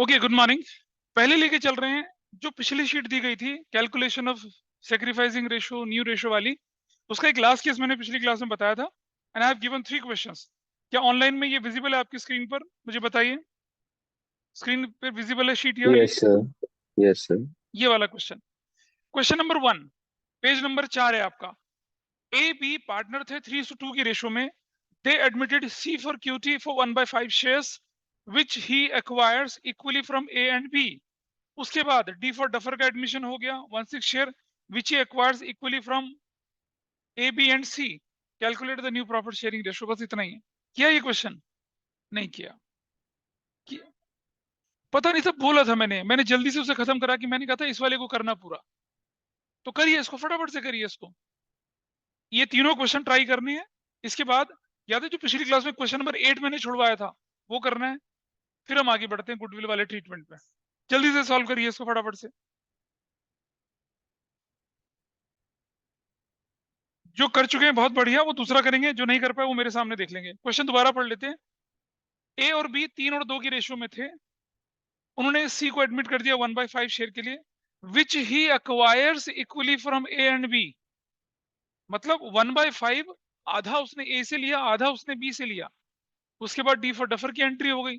Okay, good morning. पहले लेके चल रहे हैं जो पिछली शीट दी गई थी, calculation of sacrificing ratio, new ratio वाली। उसका एक लास्ट केस मैंने पिछली क्लास में बताया था and I have given 3 questions. क्या ऑनलाइन में ये विजिबल है आपकी स्क्रीन पर? मुझे बताइए, स्क्रीन पे विजिबल है शीट ये वाली? Yes sir. Yes sir. ये वाला question, question number 1, page number 4 है आपका। ए बी पार्टनर थे 3:2 की रेशो में। They admitted C for QT for 1/5 shares which he acquires equally from A and B. उसके बाद डी फॉर डफर का एडमिशन हो गया 1/6 share which he acquires equally from A B and C. Calculate the new profit sharing ratio. बस इतना ही है। किया ये क्वेश्चन? नहीं किया। पता नहीं, सब बोला था मैंने जल्दी से उसे खत्म करा कि मैंने कहा था इस वाले को करना पूरा। तो करिए इसको, फटाफट से करिए इसको। ये तीनों क्वेश्चन ट्राई करने हैं। इसके बाद याद है जो पिछली क्लास में क्वेश्चन नंबर 8 मैंने छुड़वाया था, वो करना है। फिर हम आगे बढ़ते हैं गुडविल वाले ट्रीटमेंट पे। जल्दी से सॉल्व करिए इसको फटाफट से। जो कर चुके हैं बहुत बढ़िया, वो दूसरा करेंगे। जो नहीं कर पाए वो मेरे सामने देख लेंगे। क्वेश्चन दोबारा पढ़ लेते हैं। ए और बी 3 और 2 की रेशियो में थे। उन्होंने सी को एडमिट कर दिया 1/5 शेयर के लिए, which he acquires equally from A and B. मतलब 1/5 आधा उसने ए से लिया, आधा उसने बी से लिया। उसके बाद डी फॉर डफर की एंट्री हो गई।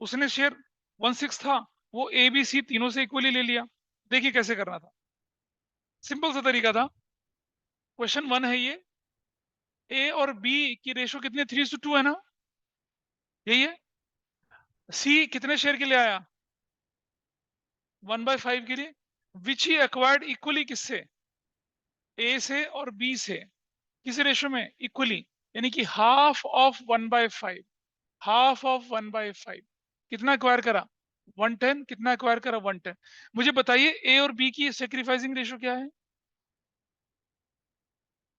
उसने शेयर 1/6 था, वो ए बी सी तीनों से इक्वली ले लिया। देखिए कैसे करना था, सिंपल सा तरीका था। क्वेश्चन 1 है ये। ए और बी की रेशियो कितने? 3:2 है ना, यही है। सी कितने शेयर के लिए आया? 1/5 के लिए। विच ही एक्वायर्ड इक्वली किससे? ए से और बी से। किस रेशियो में? इक्वली, यानी कि हाफ ऑफ 1/5। हाफ ऑफ 1/5 कितना एक्वायर करा? 110। कितना एक्वायर करा? 110। मुझे बताइए ए और बी की सेक्रीफाइसिंग रेशियो क्या है?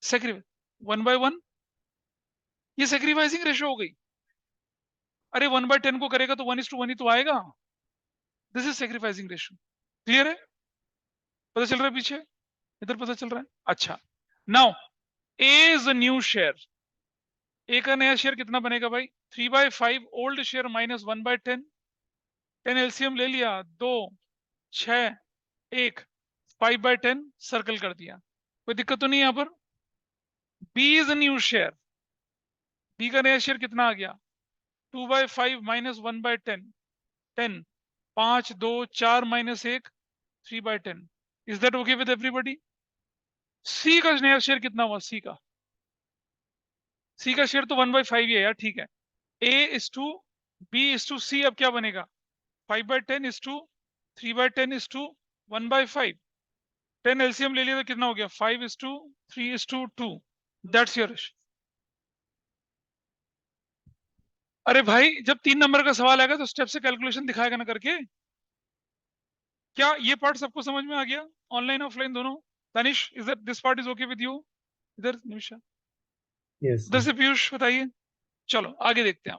सेक्रीफाइस 1/1। ये सेक्रीफाइसिंग रेशियो हो गई। अरे 1/10 को करेगा तो 1:1 ही तो आएगा। This is sacrificing ratio. Clear है? पता चल रहा है पीछे? इधर पता चल रहा है? अच्छा। Now A is a new share. A का नया शेयर कितना बनेगा भाई? 3/5 ओल्ड शेयर माइनस 1/10। 10 एलसीएम ले लिया, 2, 6, 1, 5/10 सर्कल कर दिया। कोई दिक्कत तो नहीं है यहाँ पर? B is a new share. B का नया शेयर कितना आ गया? 2/5 minus 1/10। 10, 5, 2, 4 minus 1, 3/10। Is that okay with everybody? C का नया शेयर कितना हुआ? सी का शेयर तो 1/5 ही है यार, ठीक है। A is to B is to C. अब क्या बनेगा? 5/10 is to 3/10 is to 1/5। 10 LCM ले लिया तो कितना हो गया? 5:3:2। That's your. अरे भाई, जब 3 नंबर का सवाल आएगा तो स्टेप से कैलकुलेशन दिखाएगा ना करके। क्या ये पार्ट सबको समझ में आ गया? ऑनलाइन ऑफलाइन दोनों? Tanish, is that this part is okay with you? इधर निमिषा, यस उधर सर। से पीयूष बताइए। चलो आगे देखते हैं।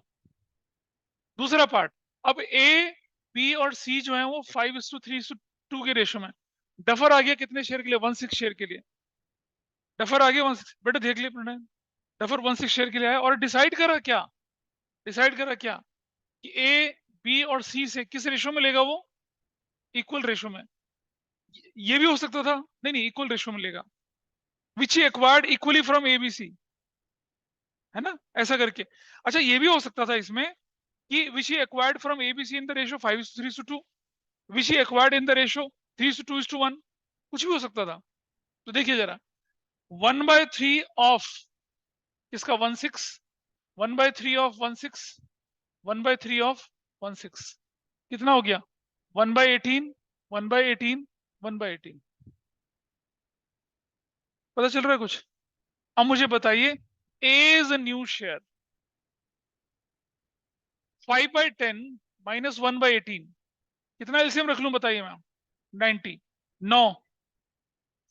दूसरा पार्ट। अब ए बी और सी जो है वो 5:3:2 के रेशो में। डफर आ गया कितने शेयर के लिए? 1/6 शेयर के लिए। डफर आ गया 1/6। बेटा देख ले प्रणय, डफर 1/6 शेयर के लिए आया। और डिसाइड करा क्या? डिसाइड करा क्या कि ए बी और सी से किस रेशो में लेगा वो? इक्वल रेशो में। ये भी हो सकता था, नहीं नहीं, इक्वल रेशो में लेगा। विच he acquired equally from ABC, है ना, ऐसा करके। अच्छा, ये भी हो सकता था इसमें कि which he acquired from A B C in the ratio 5:3:2। Which he acquired in the ratio 3:2:1। कुछ भी हो सकता था। तो देखिए जरा, 1/3 ऑफ इसका 1/6, 1/3 ऑफ 1/6, 1/3 ऑफ 1/6 कितना हो गया? 1/18, 1/18, 1/18। पता चल रहा है कुछ? अब मुझे बताइए, A is a new share. 5/10 minus 1/18 कितना एलसीएम रख लूं बताइए मैम? 90। 9,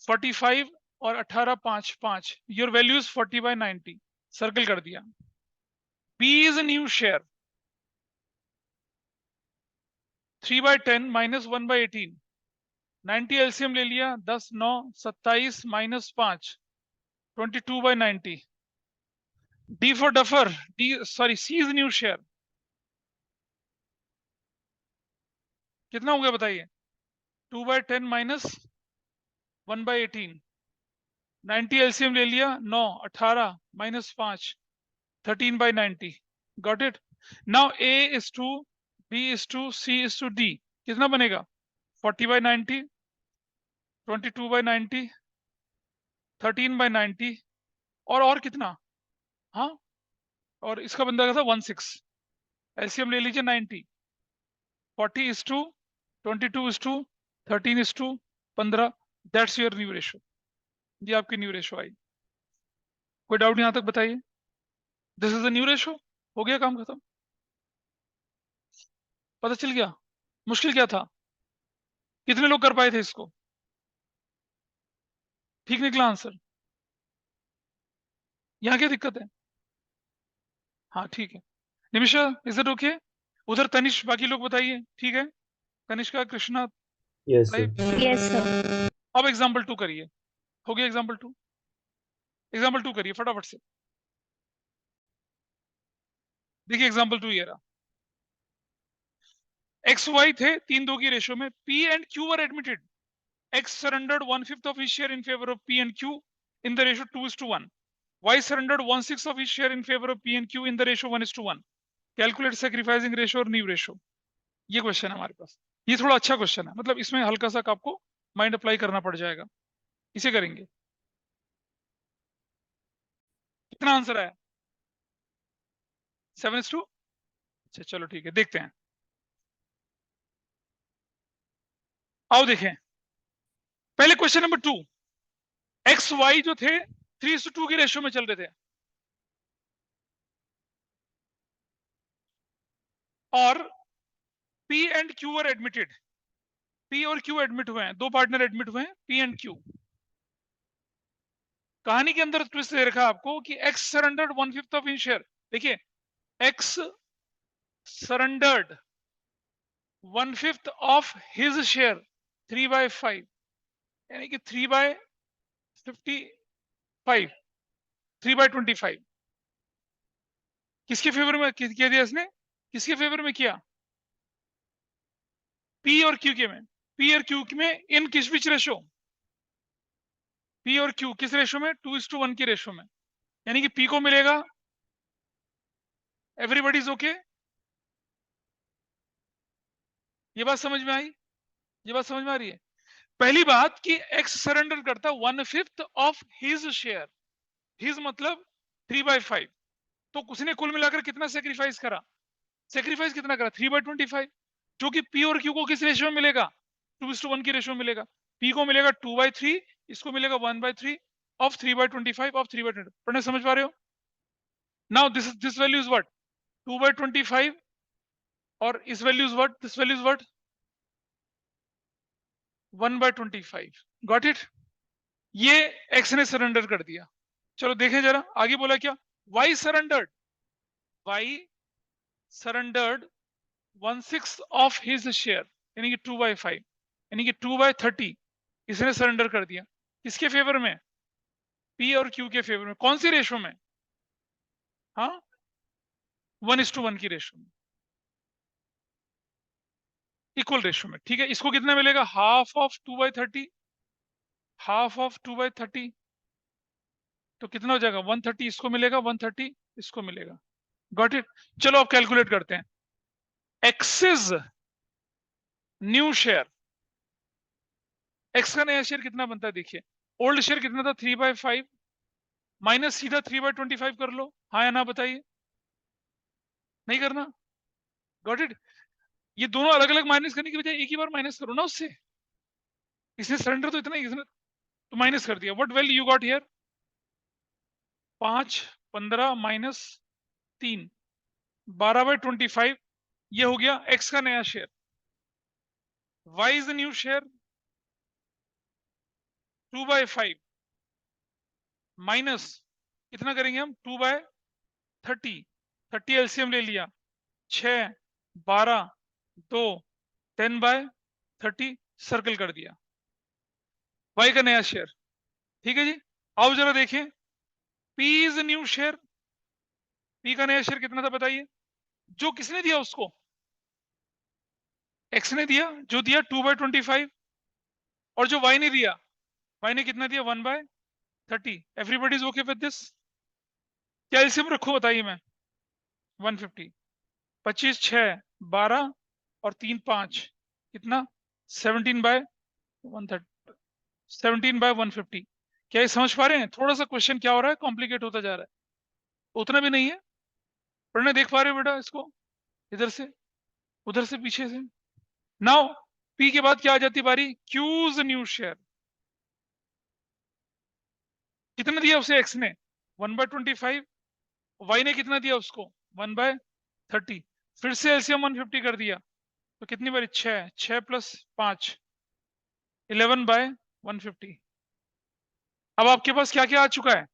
45 और 18, 5, 5। Your value is 40/90। सर्कल कर दिया। B is a new share. 3/10 minus 1/18। 90 LCM ले लिया, 10, 9, 27 minus 5, 22/90। D for duffer, D sorry C is new share. कितना हो गया बताइए? 2/10 माइनस 1/18, 90 एलसीएम ले लिया, 9, 18 minus 5, 13/90. Got it? Now A is to B is to C is to D, कितना बनेगा? 40/90, 22/90, 13/90, और कितना? हाँ, और इसका बंदा था 16. एलसीएम ले लीजिए 90, 40 is to 22 is to 13 is to 15. That's your new ratio. ये आपकी न्यू रेशो आई. कोई डाउट यहां तक बताइए? This is the new ratio. हो गया काम खत्म. पता चल गया? मुश्किल क्या था? कितने लोग कर पाए थे इसको? ठीक निकला आंसर? यहाँ क्या दिक्कत है? हाँ ठीक है. Nimisha, is it okay? उधर तनिष, बाकी लोग बताइए. ठीक है, Kanishka, Krishna, Yes, sir. Live. Yes sir. अब एग्जाम्पल 2 करिए. हो गया एग्जाम्पल 2? एग्जाम्पल 2 करिए फटाफट से. देखिए एग्जाम्पल 2 ये रहा. एक्स वाई थे 3-2 की रेशो में. P and Q were admitted. X surrendered 1/5 of his share in favor of P and Q in the ratio 2:1. Y surrendered 1/6 of his share in favor of P and Q in the ratio 1:1. Calculate sacrificing ratio और new ratio. ये question है हमारे पास. ये थोड़ा अच्छा question है, मतलब इसमें हल्का सा आपको माइंड अप्लाई करना पड़ जाएगा. इसे करेंगे. कितना आंसर आया? 7:2. अच्छा चलो ठीक है, देखते हैं. आओ देखें. पहले क्वेश्चन नंबर 2. एक्स वाई जो थे 3:2 की रेशियो में चल रहे थे, और P and Q were admitted. P और Q एडमिट हुए हैं, दो पार्टनर एडमिट हुए हैं, P एंड Q. कहानी के अंदर ट्विस्ट दे रखा आपको कि X surrendered 1/5 of his share. देखिए, X surrendered 1/5 of his share 3/5, यानी कि 3/55, 3/25. किसके फेवर में किया दिया इसने? किसके फेवर में किया? P और Q के में. P और Q में इन किस बीच रेशो? P और Q किस रेशो में? 2:1 की रेशो में. यानी कि P को मिलेगा. Everybody is okay? ये बात समझ में आई? ये बात समझ में आ रही है? पहली बात कि X सरेंडर करता 1/5 ऑफ हिज शेयर. हिज मतलब 3/5. तो उसने कुल मिलाकर कितना सेक्रीफाइस करा? सेक्रीफाइस कितना करा? 3/25, जो कि P और Q को किस रेशियो में मिलेगा? 2:1 की रेशियो में मिलेगा. P को मिलेगा 2/3, इसको मिलेगा 1/3 ऑफ 3/25 ऑफ 3/20. पढ़ने समझ पा रहे हो? Now this value is what? 2/25, और इस value is what? This value is what? 1/25. Got it? ये X ने सरेंडर कर दिया. चलो देखें जरा आगे बोला क्या. Y surrendered. Y surrendered 1/6 of his share, यानी कि 2/5, यानी कि 2/30 इसने सरेंडर कर दिया. किसके फेवर में? P और Q के फेवर में. कौन सी रेशो में? हाँ, 1:1 की रेशो में, इक्वल रेशो में. ठीक है, इसको कितना मिलेगा? Half of 2/30. हाफ ऑफ 2/30 तो कितना हो जाएगा? 130 इसको मिलेगा, 130 इसको मिलेगा. Got it? चलो अब कैलकुलेट करते हैं. Axis new share. एक्स का नया शेयर कितना बनता है? देखिए, ओल्ड शेयर कितना था? 3/5 माइनस सीधा 3/25 कर लो. हाँ या ना बताइए? नहीं करना? Got it? ये दोनों अलग अलग माइनस करने की बजाय एक ही बार माइनस करो ना उससे. इसने सरेंडर तो इतना ही, इसने तो माइनस कर दिया. What value you got here? 5, 15 minus 3, 12/25. ये हो गया एक्स का नया share. Y is the new share 2/5 minus कितना करेंगे हम? 2/30. 30 एलसीएम ले लिया. 6, 12, 2, 10/30 सर्कल कर दिया. वाई का नया शेयर. ठीक है जी. आओ जरा देखें. P is new share. P का नया शेयर कितना था बताइए? जो किसने दिया उसको? x ने दिया, जो दिया 2/25, और जो y ने दिया, y ने कितना दिया 1/30। Everybody is okay with this? क्या एलसीएम रखूं बताइए मैं? 150, 25 6 12 और 3 5 कितना? 17/130, 17/150। क्या ये समझ पा रहे हैं? थोड़ा सा क्वेश्चन क्या हो रहा है, कॉम्प्लिकेट होता जा रहा है। उतना भी नहीं है, पढ़ने देख पा रहे हो बेटा इसको? इधर से, उधर से, पीछे से। नाउ पी के बाद क्या आ जाती बारी? Q's new share. कितना दिया उसे एक्स ने? 1/25। वाई ने कितना दिया उसको? 1/30। फिर से एलसीएम 150 कर दिया, तो कितनी बारी? 6, 6 + 5, 11/150। अब आपके पास क्या क्या आ चुका है,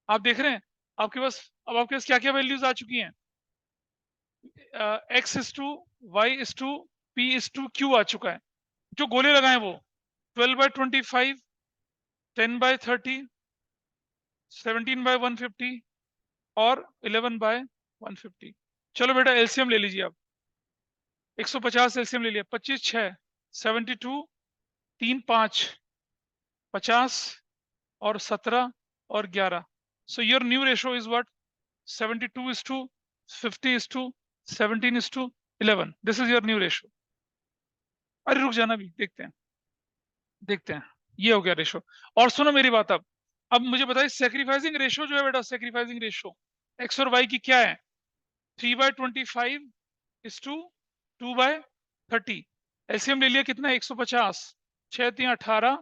आप देख रहे हैं? आपके पास, अब आपके पास क्या क्या वैल्यूज आ चुकी हैं? x:y:p:q आ चुका है। जो गोले लगाए वो 12/25, 10/30, 17/150 और 11/150। चलो बेटा एलसीएम ले लीजिए आप। 150 एलसीएम ले लिया। 25 6 72, 3 5 50 और 17 और 11। So your new ratio is what? 72:50:17:11। This is your new ratio. अरे रुक जाना, भी देखते हैं, देखते हैं। ये हो गया रेशो। और सुनो मेरी बात। अब मुझे बताइए सेक्रीफाइसिंग रेशो जो है बेटा, सेक्रीफाइसिंग रेशो एक्स और वाई की क्या है? 3/25:2/30। एलसीएम ले लिया कितना? 150, 6 3 18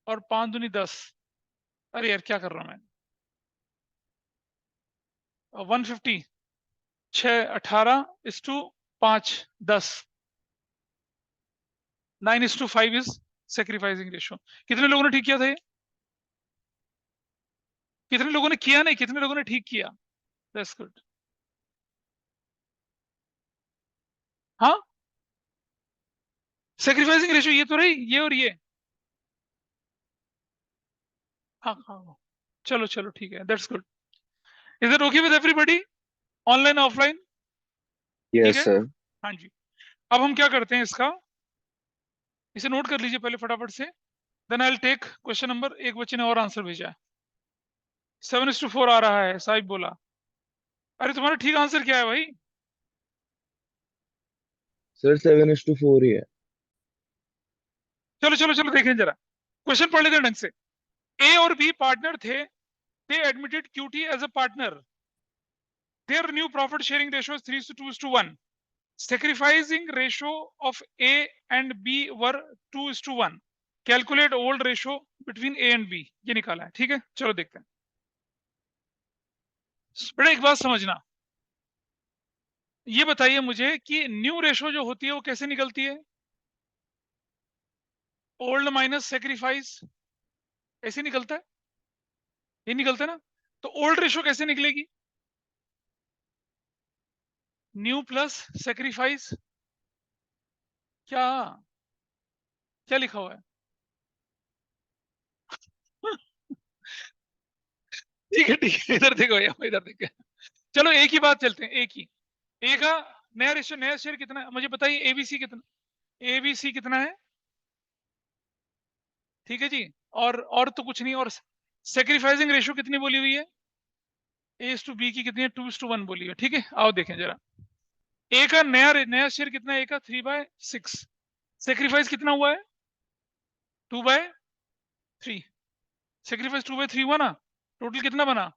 और 5 दूनी 10। अरे यार क्या कर रहा हूं मैं? 150, 6 18:5 10, 9:5 इज सेक्रीफाइसिंग रेशो। कितने लोगों ने ठीक किया था ये? कितने लोगों ने किया? नहीं, कितने लोगों ने ठीक किया? That's good. हाँ, सेक्रीफाइसिंग रेशो ये तो रही, ये और ये। हाँ हाँ, चलो चलो ठीक है, that's good. Is it okay with everybody? Online offline? ठीक Yes, है। sir. हाँ जी। अब हम क्या करते हैं इसका, इसे नोट कर लीजिए पहले फटाफट से। Then I will take question number. एक बच्चे ने और आंसर भेजा है। 7:4 आ रहा है, साहिब बोला। अरे तुम्हारा ठीक आंसर क्या है भाई? Sir, 7:4 ही है. चलो चलो चलो देखें जरा, क्वेश्चन पढ़ लेते हैं ढंग से। ए और बी पार्टनर थे, they admitted QT as a partner, their new profit sharing ratio is 3:2:1। Sacrificing ratio of A and B were 2:1। Calculate old ratio between A and B. ये निकाला है, ठीक है। चलो देखते हैं बेटा। एक बात समझना, ये बताइए मुझे कि न्यू रेशो जो होती है वो कैसे निकलती है? ओल्ड माइनस सेक्रीफाइस, ऐसे निकलता है, ये निकलता है ना। तो ओल्ड रेशो कैसे निकलेगी? New plus sacrifice. क्या, क्या लिखा हुआ है? ठीक है ठीक है, इधर देखो, इधर देखो। चलो एक ही बात चलते हैं, एक ही। ए का नया रेशो, नया शेयर कितना है मुझे बताइए? एबीसी कितना? एबीसी कितना है? ठीक है जी। और तो कुछ नहीं। और सेक्रीफाइसिंग रेशो कितनी बोली हुई है? A:B की कितनी है? 2:1 बोली है, ठीक है। आओ देखें जरा। ए का नया शेयर कितना है? ए का 3/6। सेक्रीफाइस कितना हुआ है? 2/3। सेक्रीफाइस 2/3 हुआ ना। टोटल कितना बना?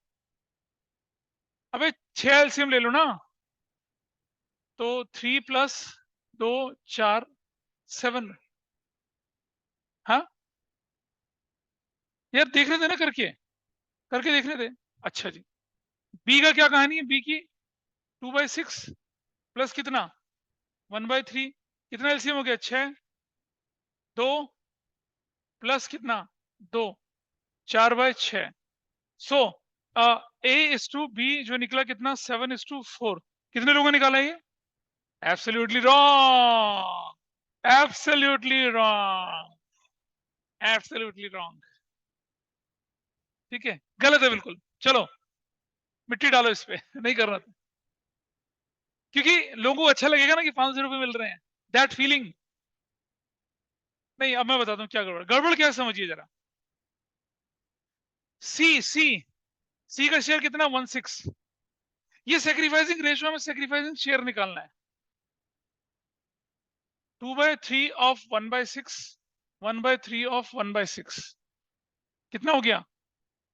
अबे 6 एलसीएम ले लो ना। तो 3 + 2 4 7। हाँ यार देख रहे थे ना, करके करके देख रहे थे। अच्छा जी। बी का क्या कहानी है? बी की 2/6 प्लस कितना? 1/3। कितना एलसीएम हो गया? 6। 2 प्लस कितना? 2, 4/6। सो A:B जो निकला कितना? 7:4। कितने लोगों ने निकाला ये? Absolutely wrong, absolutely wrong, absolutely wrong. ठीक है, गलत है बिल्कुल। चलो मिट्टी डालो इस पे। नहीं कर रहा था, क्योंकि लोगों को अच्छा लगेगा ना कि 500 रुपए मिल रहे हैं। दैट फीलिंग नहीं, अब मैं बताता हूँ क्या गड़बड़। गड़बड़ क्या है समझिए जरा। सी सी सी का शेयर कितना, 1/6। ये सेक्रीफाइसिंग रेशियो में सेक्रीफाइसिंग शेयर निकालना है। 2/3 ऑफ 1/6, 1/3 ऑफ 1/6 कितना हो गया,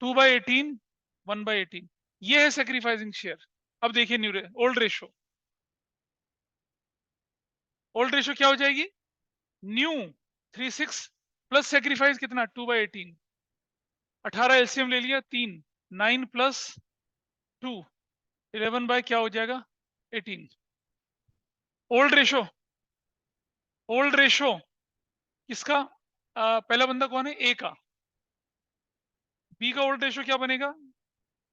2/18, 1/18। ये है सेक्रीफाइसिंग शेयर। अब देखिए new old ratio. Old ratio क्या हो जाएगी, न्यू 36 प्लस सेक्रीफाइस कितना 2/18। 18 एलसीएम ले लिया 3, 9 प्लस 2, 11 बाय क्या हो जाएगा 18। ओल्ड रेशो, ओल्ड रेशो किसका, पहला बंदा कौन है, ए का। बी का ओल्ड रेशो क्या बनेगा,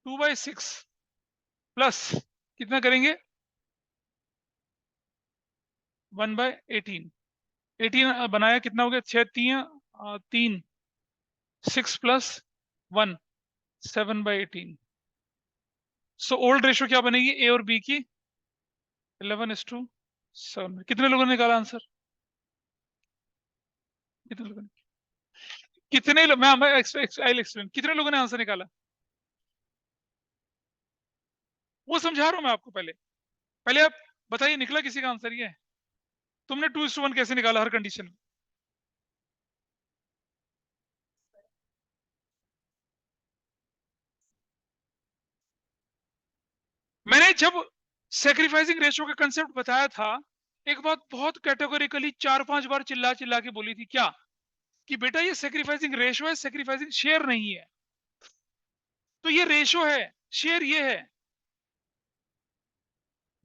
2/6 प्लस कितना करेंगे 1/18। 18 बनाया कितना हो गया, 6 3 6 प्लस 1, 7/18। सो ओल्ड रेशो क्या बनेगी ए और बी की, 11:7। कितने लोगों ने निकाला आंसर, कितने लोगों ने, मैं आई एक्सप्लेन, कितने लोगों ने आंसर निकाला, वो समझा रहा हूं मैं आपको। पहले पहले आप बताइए निकला किसी का आंसर ये, तुमने 2:1 कैसे निकाला हर कंडीशन में। मैंने जब सेक्रीफाइसिंग रेशियो का कंसेप्ट बताया था, एक बात बहुत कैटेगोरिकली 4-5 बार चिल्ला चिल्ला के बोली थी, क्या, कि बेटा ये सेक्रीफाइसिंग रेशियो है, सेक्रीफाइसिंग शेयर नहीं है। तो ये रेशियो है, शेयर ये है।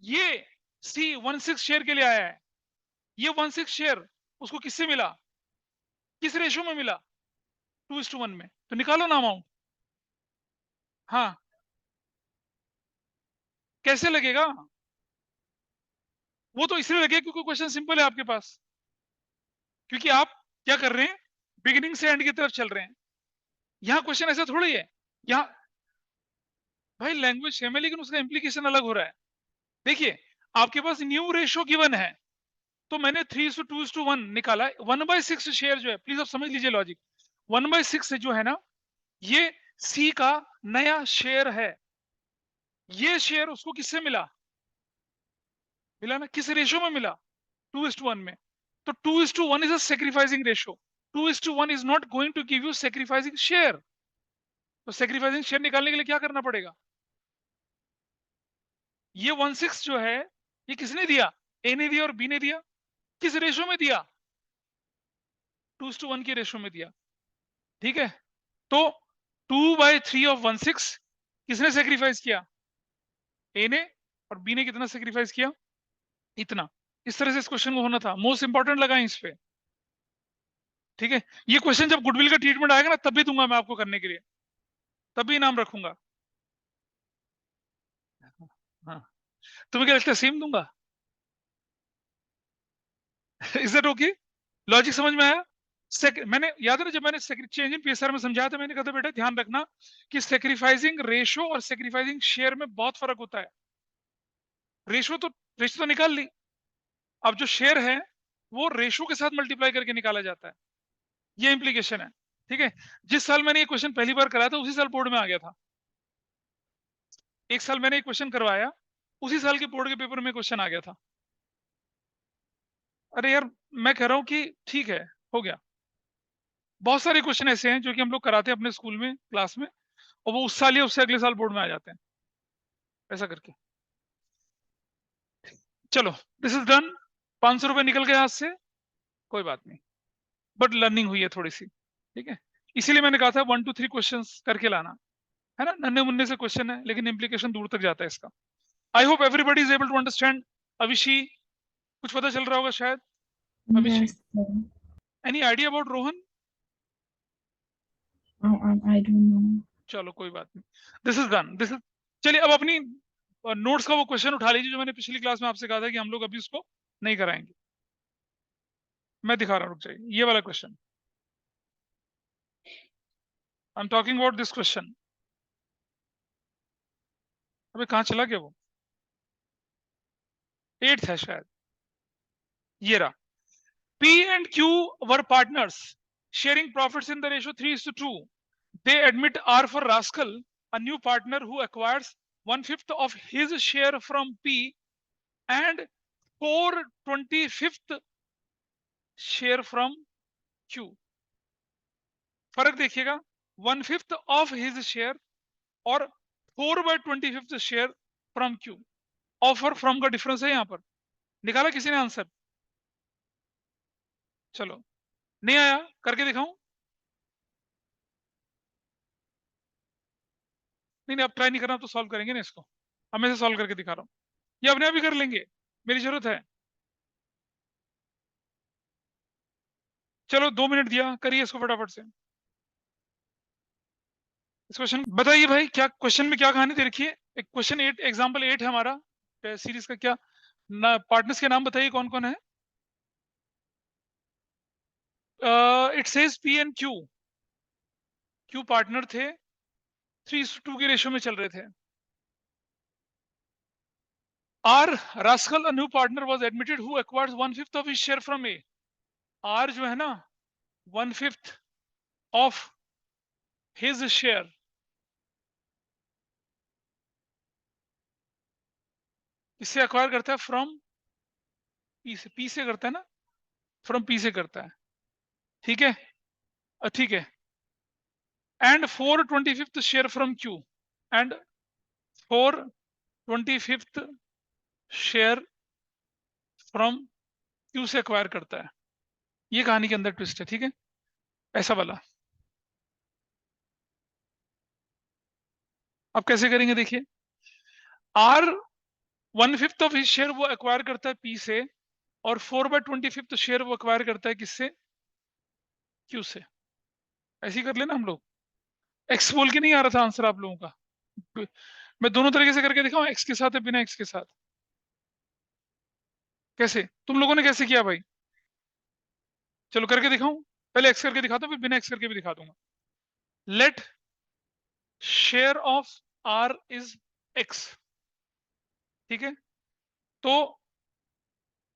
ये सी 1/6 शेयर के लिए आया है। ये 1/6 शेयर उसको किससे मिला, किस रेशियो में मिला, 2:1 में। तो निकालो ना अमाउंट। हाँ, कैसे लगेगा, वो तो इसलिए लगे क्योंकि क्वेश्चन सिंपल है आपके पास। क्योंकि आप क्या कर रहे हैं, बिगिनिंग से एंड की तरफ चल रहे हैं। यहाँ क्वेश्चन ऐसा थोड़ी है। यहाँ भाई लैंग्वेज सेम है लेकिन उसका इंप्लीकेशन अलग हो रहा है। देखिए, आपके पास न्यू रेशियो गिवन है, तो मैंने 3:2:1 निकाला। 1/6 शेयर जो है, प्लीज आप समझ लीजिए लॉजिक। 1/6 जो है ना, ये सी का नया शेयर है। ये शेयर उसको किससे मिला, मिला ना, किस रेशियो में मिला, 2:1 में। तो 2:1 is a sacrificing ratio. 2:1 is not going to give you sacrificing share. तो सेक्रीफाइसिंग शेयर निकालने के लिए क्या करना पड़ेगा, ये 1/6 जो है, ये किसने दिया, ए ने दिया और बी ने दिया। किस रेशियो में दिया, 2:1 के रेशियो में दिया। ठीक है, तो 2/3 ऑफ 1/6 किसने सेक्रीफाइस किया, ए ने, और बी ने कितना सेक्रीफाइस किया, इतना। इस तरह से इस क्वेश्चन को होना था, मोस्ट इंपॉर्टेंट लगा इस पे। ठीक है, ये क्वेश्चन जब गुडविल का ट्रीटमेंट आएगा ना तब भी दूंगा मैं आपको करने के लिए, तब भी इनाम रखूंगा। हाँ, तुम्हें क्या लगता है सेम दूंगा? इज दैट ओके, लॉजिक समझ में आया। मैंने याद है ना, जब मैंने चेंज इन पीएसआर में समझाया था, मैंने कहा था बेटा ध्यान रखना कि सेक्रीफाइसिंग रेशो और सेक्रीफाइसिंग शेयर में बहुत फर्क होता है। रेशो तो निकाल ली, अब जो शेयर है वो रेशो के साथ मल्टीप्लाई करके निकाला जाता है। ये इंप्लीकेशन है। ठीक है, जिस साल मैंने ये क्वेश्चन पहली बार कराया था उसी साल बोर्ड में आ गया था। एक साल मैंने ये क्वेश्चन करवाया, उसी साल के बोर्ड के पेपर में क्वेश्चन आ गया था। अरे यार, मैं कह रहा हूँ कि ठीक है, हो गया। बहुत सारे क्वेश्चन ऐसे हैं जो कि हम लोग कराते हैं अपने स्कूल में क्लास में, और वो उस साल या उससे अगले साल बोर्ड में आ जाते हैं, ऐसा करके। चलो, दिस इज डन। 500 रुपए निकल गए हाथ से, कोई बात नहीं, बट लर्निंग हुई है थोड़ी सी। ठीक है, इसीलिए मैंने कहा था 1 to 3 क्वेश्चन करके लाना, है ना। नन्हे मुन्ने से क्वेश्चन है लेकिन इम्प्लीकेशन दूर तक जाता है इसका। I hope everybody is able to understand. Abhishi, कुछ पता चल रहा होगा शायद। Abhishi, Yes, sir. Any idea about Rohan? I don't know. चलो कोई बात नहीं, this is done, this is. चलिए अब अपनी नोट्स का वो क्वेश्चन उठा लीजिए जो मैंने पिछली क्लास में आपसे कहा था कि हम लोग अभी उसको नहीं कराएंगे। मैं दिखा रहा हूँ, रुक जाइए, ये वाला question I am talking about this question. अबे कहाँ चला गया वो, 8th है शायद, ये रहा। P and Q were partners sharing profits in the ratio 3:2. They admit R for Rascal, a new partner who acquires 1/5 of his share from P and 4/25 share from Q. फर्क देखिएगा, 1/5 of his share और 4/25 share from Q. Offer from का difference है यहां पर. निकाला किसी ने आंसर? चलो, नहीं आया, करके दिखाऊं? नहीं, अब ट्राई नहीं करना तो सॉल्व करेंगे ना इसको. अब मैं से सॉल्व करके दिखा रहा हूं, ये अपने आप ही कर लेंगे, मेरी जरूरत है. चलो 2 मिनट दिया, करिए इसको फटाफट से. इस क्वेश्चन बताइए भाई, क्या क्वेश्चन में क्या कहानी दे रखी है? एक क्वेश्चन 8 एग्जांपल 8 है हमारा सीरीज का. क्या पार्टनर्स के नाम बताइए कौन कौन है? It says P and Q partner थे, 3:2 के रेशियो में चल रहे थे. R Rascal, a new partner, was admitted who acquires 1/5 of his share from A. R जो है ना, 1/5 of his share इससे acquire करता है from P से. P से करता है ना, from P से करता है. ठीक है, ठीक है. And 4/25 share from Q and 4/25 share from Q से acquire करता है. ये कहानी के अंदर ट्विस्ट है. ठीक है, ऐसा वाला. अब कैसे करेंगे देखिए. R 1/5 ऑफ हिज शेयर वो एक्वायर करता है P से, और 4/25 शेयर वो एक्वायर करता है किससे? Q से. ऐसे ही कर लेना हम लोग. एक्स बोल के नहीं आ रहा था आंसर आप लोगों का. मैं दोनों तरीके से करके दिखाऊं, एक्स के साथ है बिना एक्स के साथ. कैसे तुम लोगों ने कैसे किया भाई? चलो करके दिखाऊं, पहले एक्स करके दिखाता हूं, फिर बिना एक्स करके भी दिखा दूंगा. Let share of R is X. ठीक है, तो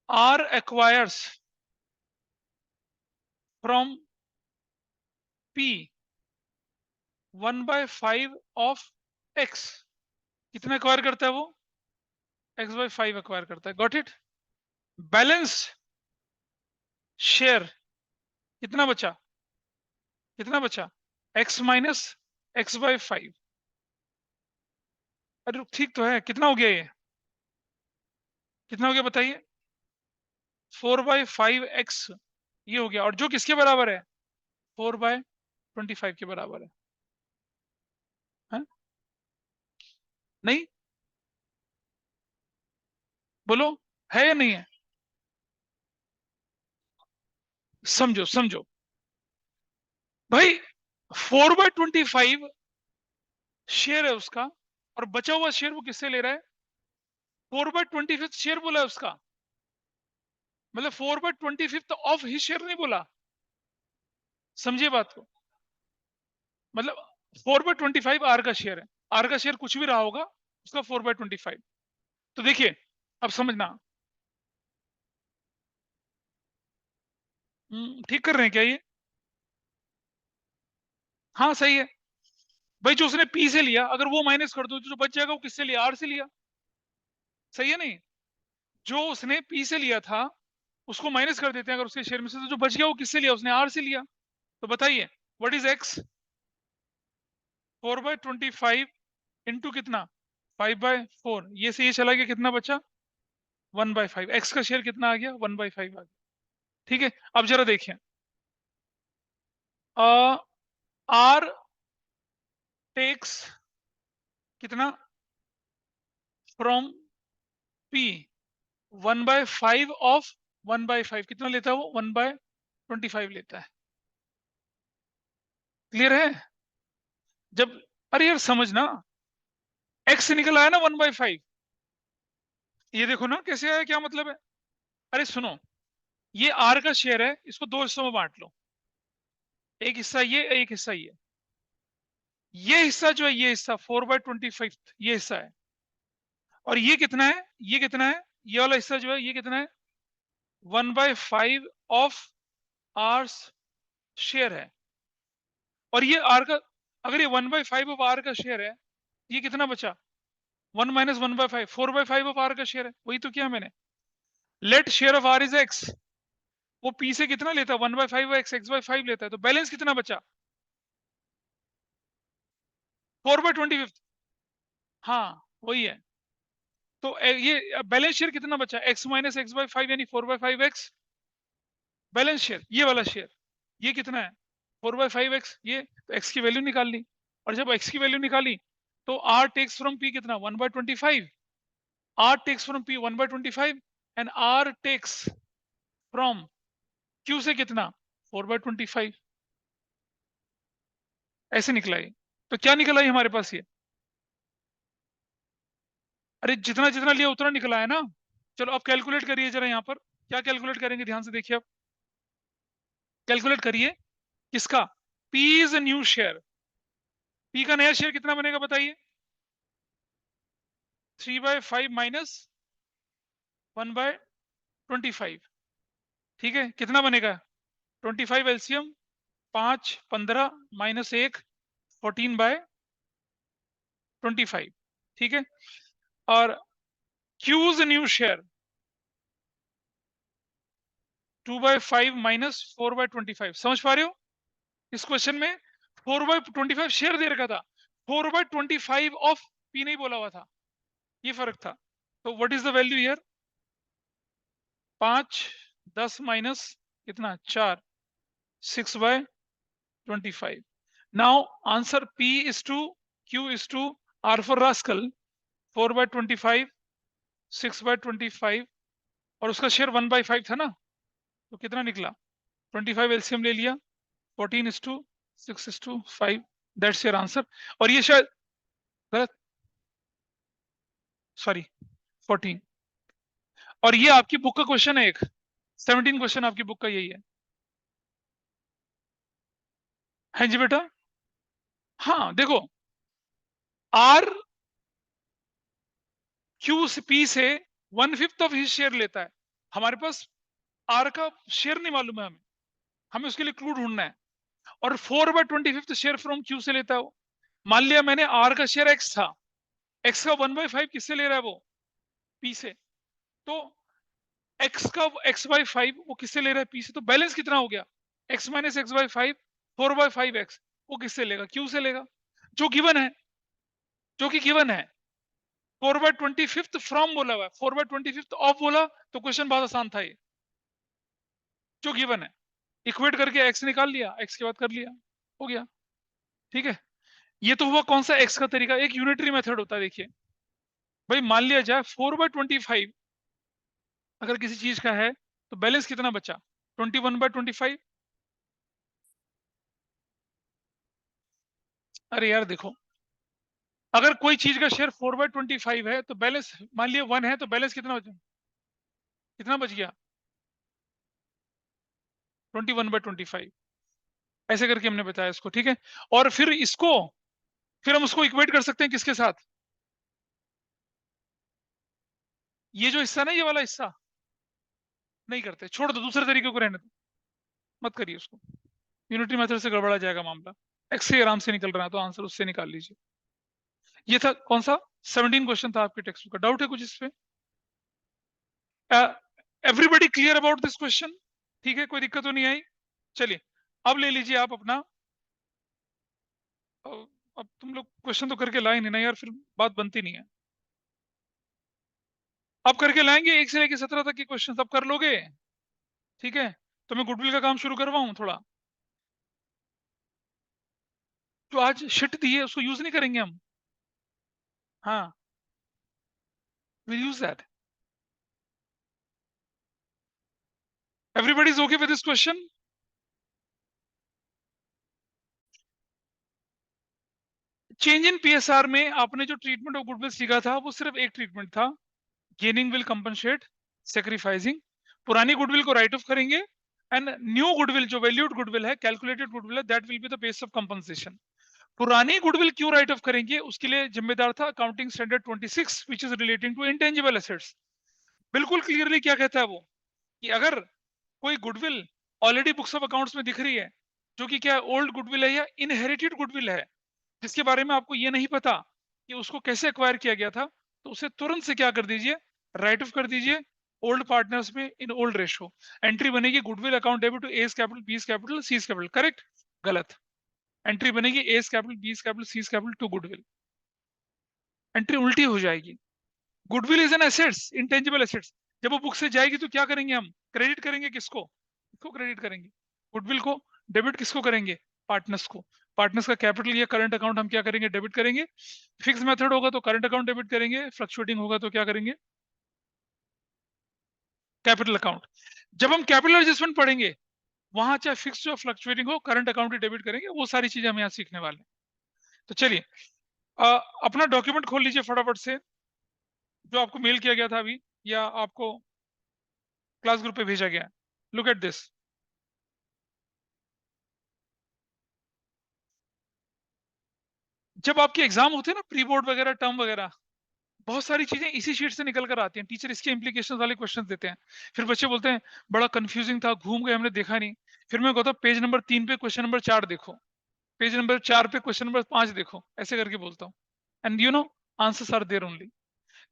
R acquires from P 1/5 of X. कितना एक्वायर करता है वो? x/5 एक्वायर करता है. Got it? बैलेंस शेयर कितना बचा? कितना बचा? x minus x/5. अरे ठीक तो है, कितना हो गया ये? कितना हो गया बताइए? 4/5x ये हो गया, और जो किसके बराबर है? 4/25 के बराबर है. है? नहीं, बोलो, है या नहीं है? समझो समझो भाई, 4/25 शेयर है उसका, और बचा हुआ शेयर वो किससे ले रहा है? 4/25 शेयर बोला है उसका, मतलब 4/25 ऑफ ही शेयर नहीं बोला. समझिए बात को. मतलब 4/25 आर का शेयर है. आर का शेयर कुछ भी रहा होगा, उसका 4/25. तो देखिए, अब समझना. ठीक कर रहे हैं क्या ये? हाँ सही है भाई. जो उसने पी से लिया, अगर वो माइनस कर दो तो जो बच जाएगा वो किससे लिया? आर से लिया. सही है नहीं? जो उसने पी से लिया था उसको माइनस कर देते हैं अगर उसके शेयर में से, तो जो बच गया वो किससे लिया? उसने आर से लिया. तो बताइए, व्हाट इज एक्स? 4/25 इंटू कितना? 5/4. ये से ये चला गया, कितना बचा? 1/5. एक्स का शेयर कितना आ गया? 1/5 आ गया. ठीक है, अब जरा देखिए. आर टेक्स कितना फ्रॉम पी? 1/5 ऑफ 1/5. कितना लेता है वो? 1/25 लेता है. क्लियर है? जब, अरे यार समझना, एक्स निकल आया ना 1/5. ये देखो ना कैसे आया, क्या मतलब है? अरे सुनो, ये आर का शेयर है, इसको दो हिस्सों में बांट लो. एक हिस्सा ये, एक हिस्सा ये हिस्सा जो है, ये हिस्सा 4/25 ये हिस्सा है. और ये कितना है? ये कितना है? ये वाला हिस्सा जो है, ये कितना है? 1/5 ऑफ आर शेयर है, और ये आर का, अगर ये 1/5 ऑफ आर का शेयर है, ये कितना बचा? 1 माइनस 1/5, 4/5 ऑफ आर का शेयर है, वही तो किया मैंने। Let share of R is X, वो पी से कितना लेता है? 1/5 x/5 लेता है, तो बैलेंस कितना बचा? 4/25। हाँ वही है। तो ये बैलेंस शेयर कितना बचा? x माइनस x/5 यानी 4/5x बैलेंस शेयर, ये वाला शेयर, ये कितना है? 4/5x। ये तो x की वैल्यू निकाल ली, और जब x की वैल्यू निकाली तो r टेक्स फ्रॉम p कितना? 1/25। r takes from p 1/25 and r takes from q से कितना? 4/25। ऐसे निकला ये। तो क्या निकला ये हमारे पास? ये अरे जितना जितना लिया उतना निकला है ना। चलो अब कैलकुलेट करिए जरा, यहाँ पर क्या कैलकुलेट करेंगे, ध्यान से देखिए। अब कैलकुलेट करिए किसका? P is new share. P का नया शेयर कितना बनेगा बताइए? 3/5 माइनस 1/25। ठीक है, कितना बनेगा? 25 एलसीएम, 5 15 माइनस 1 14/25। ठीक है, और Q's न्यू शेयर 2/5 माइनस 4/25। समझ पा रहे हो? इस क्वेश्चन में 4/25 शेयर दे रखा था, 4/25 ऑफ पी नहीं बोला हुआ था, ये फर्क था। तो what is the value here? 5 10 minus कितना? 4, 6/25। Now answer P is to Q is to R for rascal, 4/25, 6/25, और उसका शेयर 1/5 था ना, तो कितना निकला? 25 एलसीएम ले लिया, 14:6:5, दैट्स योर आंसर। और ये शायद गलत, सॉरी 14। और ये आपकी बुक का क्वेश्चन है, एक 17 क्वेश्चन आपकी बुक का यही है। हाँ जी बेटा। हाँ देखो, आर क्यू से पी से 1/5 ऑफ हिज शेयर लेता है। हमारे पास आर का शेयर नहीं मालूम है, हमें हमें उसके लिए क्लू ढूंढना है। और 4/25 शेयर फ्रॉम क्यू से लेता है वो। मान लिया मैंने आर का शेयर एक्स था, एक्स का 1/5 किससे ले रहा है वो? पी से। तो एक्स का x/5 वो किससे ले रहा है? पी से। तो बैलेंस कितना हो गया? x माइनस x/5, 4/5x, वो किससे लेगा? क्यू से लेगा, जो गिवन है, जो कि गिवन है। 4/25 फ्रॉम बोला हुआ है, 4/25 ऑफ बोला तो क्वेश्चन बहुत आसान था ये, जो गिवन है। इक्वेट करके x निकाल लिया, x के बाद कर लिया, हो गया। ठीक है, ये तो हुआ कौन सा x का तरीका। एक यूनिटरी मेथड होता है, देखिए भाई, मान लिया जाए 4/25 अगर किसी चीज का है तो बैलेंस कितना बचा? 21/25। अरे यार देखो, अगर कोई चीज का शेयर 4/25 है तो बैलेंस मान लिया 1 है, तो बैलेंस कितना बचा? कितना बच गया? 21/25। ऐसे करके हमने बताया इसको। ठीक है, और फिर इसको, फिर हम उसको इक्वेट कर सकते हैं किसके साथ? ये जो हिस्सा ना, ये वाला हिस्सा नहीं करते, छोड़ दो, दूसरे तरीके को रहने दो, मत करिए उसको। यूनिटरी मेथड से गड़बड़ा जाएगा मामला। एक्स से आराम से निकल रहा है तो आंसर उससे निकाल लीजिए। ये था कौन सा? 17 क्वेश्चन था आपके टेक्स्ट बुक का। डाउट है कुछ इस पे? Everybody clear about this question? ठीक है, कोई दिक्कत तो नहीं आई? चलिए अब ले लीजिए आप अपना। अब तुम लोग क्वेश्चन तो करके लाए नहीं ना यार, फिर बात बनती नहीं है। अब करके लाएंगे 1 से लेकर 17 तक के क्वेश्चन, अब कर लोगे? ठीक है, तो मैं गुडविल का काम शुरू करवाऊं थोड़ा। जो आज शिट दी है उसको यूज नहीं करेंगे हम? हाँ, will use that. Everybody is okay with this question? Change in PSR में आपने जो ट्रीटमेंट ऑफ गुडविल सीखा था वो सिर्फ एक ट्रीटमेंट था, गेनिंग विल कंपनसेट सेक्रीफाइसिंग। पुरानी गुडविल को राइट ऑफ करेंगे, एंड न्यू गुडविल जो वैल्यूड गुडविल है, कैलकुलेटेड गुडविल है, that will be the base of compensation. पुरानी गुडविल क्यों राइट ऑफ करेंगे, उसके लिए जिम्मेदार था accounting standard 26 which is relating to intangible assets. बिल्कुल क्लियरली क्या कहता है वो, कि अगर कोई goodwill already books of accounts में दिख रही है, जो कि क्या ओल्ड गुडविल है या इनहेरिटेड गुडविल है, जिसके बारे में आपको ये नहीं पता कि उसको कैसे एक्वायर किया गया था, तो उसे तुरंत से क्या कर दीजिए, राइट ऑफ कर दीजिए ओल्ड पार्टनर्स में इन ओल्ड रेशो। एंट्री बनेगी goodwill account debit to A's capital, B's capital, C's capital. Correct? गलत। एंट्री बनेगी A's capital, B's capital, C's capital to goodwill. Entry उल्टी हो जाएगी। Goodwill is an assets, intangible assets. जब वो book से जाएगी तो क्या करेंगे हम? क्रेडिट करेंगे किसको? किसको क्रेडिट करेंगे? गुडविल को। डेबिट किसको करेंगे? पार्टनर्स को। पार्टनर्स का कैपिटल या करंट अकाउंट हम क्या करेंगे? डेबिट करेंगे। फिक्स मेथड होगा तो करंट अकाउंट डेबिट करेंगे, फ्लक्चुएटिंग होगा तो क्या करेंगे? Capital account. जब हम कैपिटल एडजस्टमेंट पढ़ेंगे, वहां चाहे फिक्स हो फ्लक्चुएटिंग हो, करंट अकाउंट ही डेबिट करेंगे। वो सारी चीजें हम यहाँ सीखने वाले हैं। तो चलिए अपना डॉक्यूमेंट खोल लीजिए फटाफट से, जो आपको मेल किया गया था अभी, या आपको क्लास ग्रुप पे भेजा गया। Look at this. जब आपके एग्जाम होते हैं ना, प्री बोर्ड वगैरह, टर्म वगैरह, बहुत सारी चीजें इसी शीट से निकल कर आती हैं। टीचर इसके इंप्लीकेशन वाले क्वेश्चन देते हैं, फिर बच्चे बोलते हैं बड़ा कंफ्यूजिंग था, घूम गए, हमने देखा नहीं। फिर मैं कहता हूँ पेज नंबर 3 पे क्वेश्चन नंबर 4 देखो, पेज नंबर 4 पे क्वेश्चन नंबर 5 देखो, ऐसे करके बोलता हूँ। And you know, answers are there only.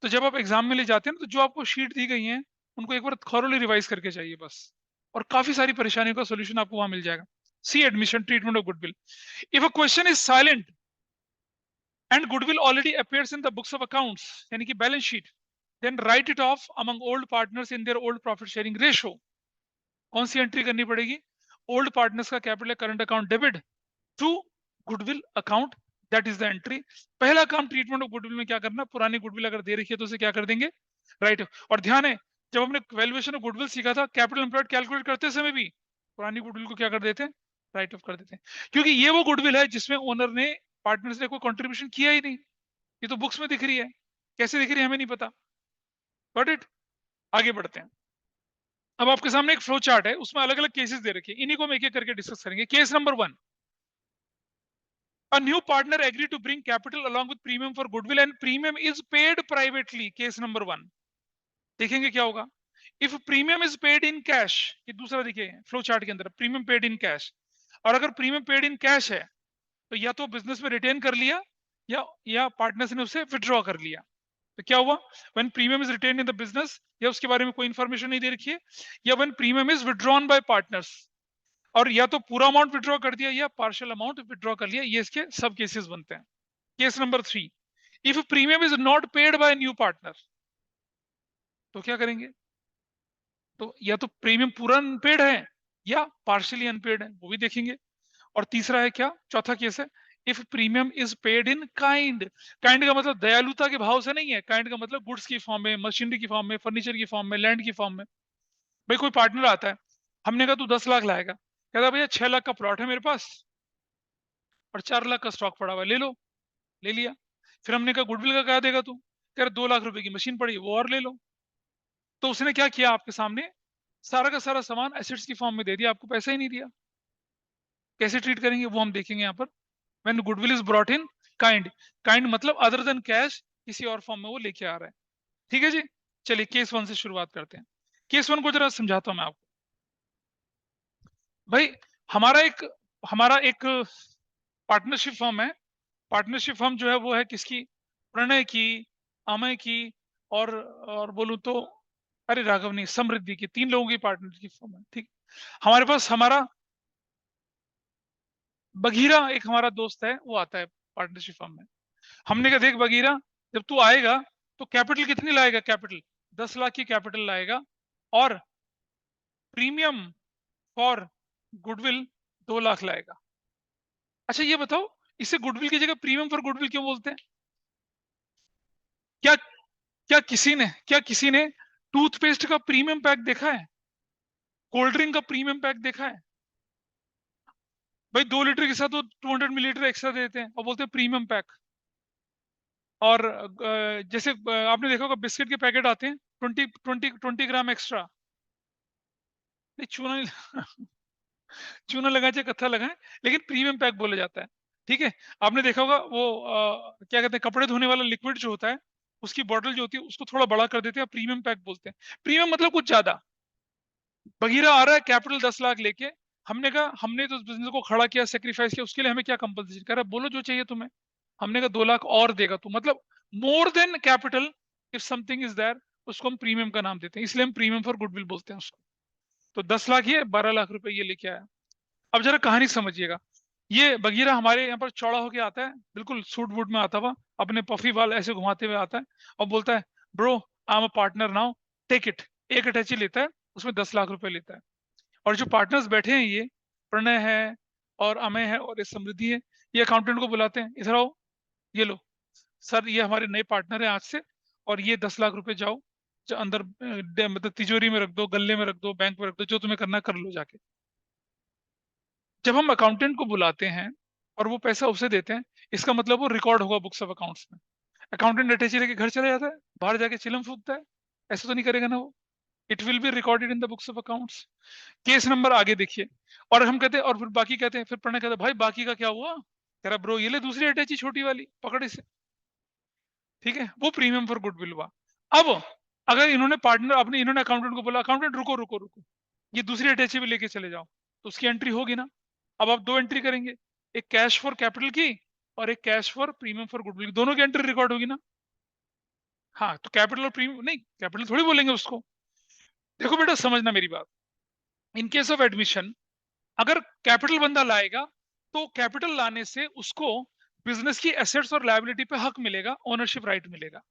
तो जब आप एग्जाम में ले जाते हैं ना, तो जो आपको शीट दी गई है उनको एक बार थॉरोली रिवाइज करके जाइए बस, और काफी सारी परेशानियों का सोल्यूशन आपको वहां मिल जाएगा। C admission treatment of goodwill. If a question is silent and goodwill already appears in the books of accounts, यानी कि balance sheet, then write it off among old partners in their old profit sharing ratio। कौन सी entry करनी पड़ेगी? Old partners का capital current account debit to goodwill account, that is the entry. पहला काम treatment of goodwill में क्या करना, पुरानी गुडविल अगर दे रखी है तो उसे क्या कर देंगे? राइट। और ध्यान है, जब हमने वैल्यूएशन ऑफ गुडविल सीखा था, कैपिटल एम्प्लॉयड कैलकुलेट करते समय भी पुरानी गुडविल को क्या कर देते हैं? राइट ऑफ कर देते हैं। क्योंकि ये वो गुडविल है जिसमें ओनर ने, पार्टनर्स ने कोई कंट्रीब्यूशन किया ही नहीं। ये तो बुक्स में दिख रही है, कैसे दिख रही है हमें नहीं पता। Got it? आगे बढ़ते हैं। अब आपके सामने एक फ्लो चार्ट है, उसमें अलग अलग केसेस दे रखे हैं, इन्हीं को हम एक एक करके डिस्कस करेंगे। Case number 1, a new partner agreed to bring capital along with premium for goodwill and premium is paid privately। Case number 1 देखेंगे क्या होगा। If premium is paid in cash, ये दूसरा देखिए फ्लो चार्ट के अंदर, प्रीमियम पेड इन कैश। और अगर प्रीमियम पेड इन कैश है तो या तो बिजनेस में रिटेन कर लिया, या पार्टनर्स ने उसे विड्रॉ कर लिया। तो क्या हुआ? When premium is written in the business, या उसके बारे में कोई इंफॉर्मेशन नहीं दे रखी है, या when premium is withdrawn bye partners, और या तो पूरा अमाउंट विड्रॉ कर दिया या पार्शियल अमाउंट विड्रॉ कर लिया। ये इसके सब केसेस बनते हैं। Case number 3, if premium is not paid by new partner, तो क्या करेंगे? तो या तो प्रीमियम पूरा अनपेड है या पार्शियली अनपेड है, वो भी देखेंगे। और तीसरा है क्या, चौथा केस है, if premium is paid in kind. Kind का मतलब दयालुता के भाव से नहीं है, काइंड का मतलब गुड्स की फॉर्म में, मशीनरी की फॉर्म में, फर्नीचर की फॉर्म में, लैंड की फॉर्म में। भाई कोई पार्टनर आता है, हमने कहा तू 10 लाख लाएगा, कहता भैया 6 लाख का प्लॉट है मेरे पास और 4 लाख का स्टॉक पड़ा हुआ है, ले लो। ले लिया। फिर हमने कहा गुडविल का क्या देगा तू, कह रहा 2 लाख रुपए की मशीन पड़ी, वो और ले लो। तो उसने क्या किया, आपके सामने सारा का सारा सामान एसेट्स की फॉर्म में दे दिया, आपको पैसा ही नहीं दिया। कैसे ट्रीट करेंगे वो हम देखेंगे यहाँ पर। When goodwill is brought in kind, kind मतलब अदर देन कैश, किसी और फॉर्म में वो लेके आ रहा है। ठीक है जी, चलिए केस 1 से शुरुआत करते हैं। केस 1 को जरा समझाता हूं मैं आपको। भाई हमारा एक पार्टनरशिप फॉर्म है। पार्टनरशिप फॉर्म जो है वो है किसकी? प्रणय की, अमय की, और बोलूं तो अरे राघव नहीं, समृद्धि की। 3 लोगों की पार्टनरशिप फॉर्म है। ठीक। हमारे पास हमारा बघीरा एक हमारा दोस्त है, वो आता है पार्टनरशिप फॉर्म में। हमने कहा देख बघीरा, जब तू आएगा तो कैपिटल कितनी लाएगा? कैपिटल 10 लाख की कैपिटल लाएगा, और प्रीमियम फॉर गुडविल 2 लाख लाएगा। अच्छा ये बताओ, इसे गुडविल की जगह प्रीमियम फॉर गुडविल क्यों बोलते हैं? क्या क्या किसी ने टूथपेस्ट का प्रीमियम पैक देखा है? कोल्ड ड्रिंक का प्रीमियम पैक देखा है? भाई 2 लीटर के साथ वो 200 मिलीलीटर एक्स्ट्रा देते हैं और बोलते हैं प्रीमियम पैक। और जैसे आपने देखा होगा बिस्किट के पैकेट आते हैं 20 ग्राम एक्स्ट्रा। नहीं, चूना नहीं चूना लगाए चाहे कत्था लगाए, लेकिन प्रीमियम पैक बोला जाता है। ठीक है। आपने देखा होगा वो क्या कहते हैं, कपड़े धोने वाला लिक्विड जो होता है, उसकी बॉटल जो होती है उसको थोड़ा बड़ा कर देते हैं, प्रीमियम पैक बोलते हैं। प्रीमियम मतलब कुछ ज्यादा। बगीरा आ रहा है कैपिटल 10 लाख लेके, हमने कहा हमने तो बिजनेस को खड़ा किया, सेक्रीफाइस किया, उसके लिए हमें क्या कंपनसेशन, कह रहा बोलो जो चाहिए तुम्हें। हमने कहा 2 लाख और देगा तू, मतलब more than capital if something is there, उसको हम प्रीमियम का नाम देते हैं, इसलिए हम प्रीमियम फॉर गुडविल बोलते हैं उसको। तो 10 लाख ये, 12 लाख रुपए ये लेके आया। अब जरा कहानी समझिएगा। ये बगीरा हमारे यहाँ पर चौड़ा होके आता है, बिल्कुल सूट बूट में आता हुआ, अपने पफी बाल ऐसे घुमाते हुए आता है और बोलता है bro I am a partner now, take it. एक अटैची लेता है, उसमें 10 लाख रुपए लेता है। और जो पार्टनर्स बैठे हैं, ये प्रणय है और अमय है और ये समृद्धि है, ये अकाउंटेंट को बुलाते हैं, इधर आओ, ये लो सर, ये हमारे नए पार्टनर है आज से, और ये 10 लाख रुपए जाओ जो अंदर मतलब तिजोरी में रख दो, गल्ले में रख दो, बैंक में रख दो, जो तुम्हें करना कर लो जाके। जब हम अकाउंटेंट को बुलाते हैं और वो पैसा उसे देते हैं, इसका मतलब वो रिकॉर्ड होगा बुक्स ऑफ अकाउंट्स में। अकाउंटेंट अटैची लेके घर चला जाता है, बाहर जाके चिलम फूकता है, ऐसा तो नहीं करेगा ना वो। It will be recorded in the books of accounts. Case number आगे देखिए। और हम कहते हैं, और फिर बाकी कहते हैं, फिर प्रणय कहते हैं भाई बाकी का क्या हुआ, कह रहा ब्रो ये ले दूसरी अटैची छोटी वाली, पकड़ इसे। ठीक है, वो प्रीमियम फॉर गुडविल हुआ। अब अगर इन्होंने पार्टनर अपने, इन्होंने अकाउंटेंट को बोला अकाउंटेंट रुको रुको रुको, ये दूसरी अटैची भी लेके चले जाओ, तो उसकी एंट्री होगी ना। अब आप 2 एंट्री करेंगे, एक कैश फॉर कैपिटल की और एक cash for premium for goodwill, दोनों की एंट्री रिकॉर्ड होगी ना। हाँ, तो कैपिटल और प्रीमियम नहीं, कैपिटल थोड़ी बोलेंगे उसको। देखो बेटा समझना मेरी बात, इन केस ऑफ एडमिशन अगर कैपिटल बंदा लाएगा तो कैपिटल लाने से उसको बिजनेस की एसेट्स और लायबिलिटी पे हक मिलेगा, ओनरशिप राइट मिलेगा।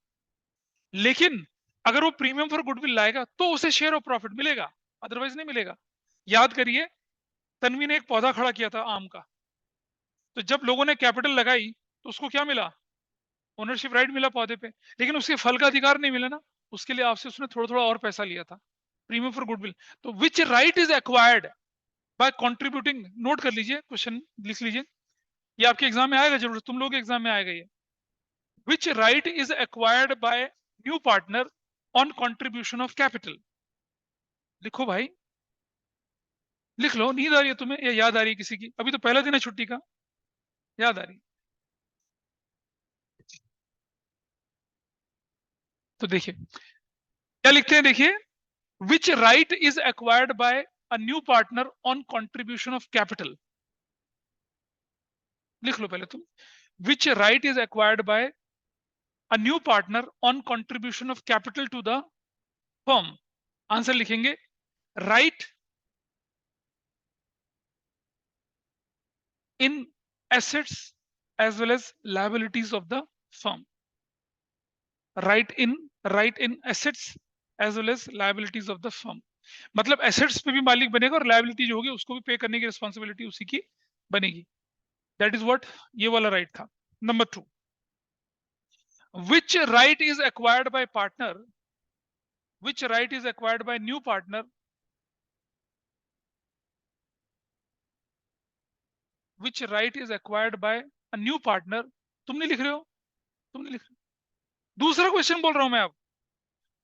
लेकिन अगर वो प्रीमियम फॉर गुडविल लाएगा तो उसे शेयर ऑफ प्रॉफिट मिलेगा, अदरवाइज नहीं मिलेगा। याद करिए, तन्वी ने एक पौधा खड़ा किया था आम का, तो जब लोगों ने कैपिटल लगाई तो उसको क्या मिला, ओनरशिप राइट मिला पौधे पे, लेकिन उसके फल का अधिकार नहीं मिला ना, उसके लिए आपसे उसने थोड़ा थोड़ा और पैसा लिया था, प्रीमियम फॉर गुडविल। तो which right is acquired by contributing, नोट कर लीजिए, क्वेश्चन लिख लीजिए, ये आपके एग्जाम में आएगा जरूर, तुम लोग के एग्जाम में आएगा ये। Which right is acquired by new partner on contribution of capital. लिखो भाई, लिख लो, नींद आ रही है तुम्हें या याद आ रही है किसी की, अभी तो पहला दिन है छुट्टी का, याद आ रही है तो देखिए क्या लिखते हैं, देखिए which right is acquired by a new partner on contribution of capital. लिख लो पहले तुम, which right is acquired by a new partner on contribution of capital to the firm. Answer लिखेंगे, right in assets as well as liabilities of the firm. Right in assets as well as liabilities of the firm, मतलब assets पे भी मालिक बनेगा और liability जो होगी उसको भी पे करने की रिस्पॉन्सिबिलिटी उसी की बनेगी। दैट इज व्हाट ये वाला राइट था। Number 2, which right is acquired bye partner, which right is acquired by new partner, which right is acquired by a new partner. तुम नहीं लिख रहे हो, तुम नहीं लिख रहे, दूसरा क्वेश्चन बोल रहा हूं मैं अब,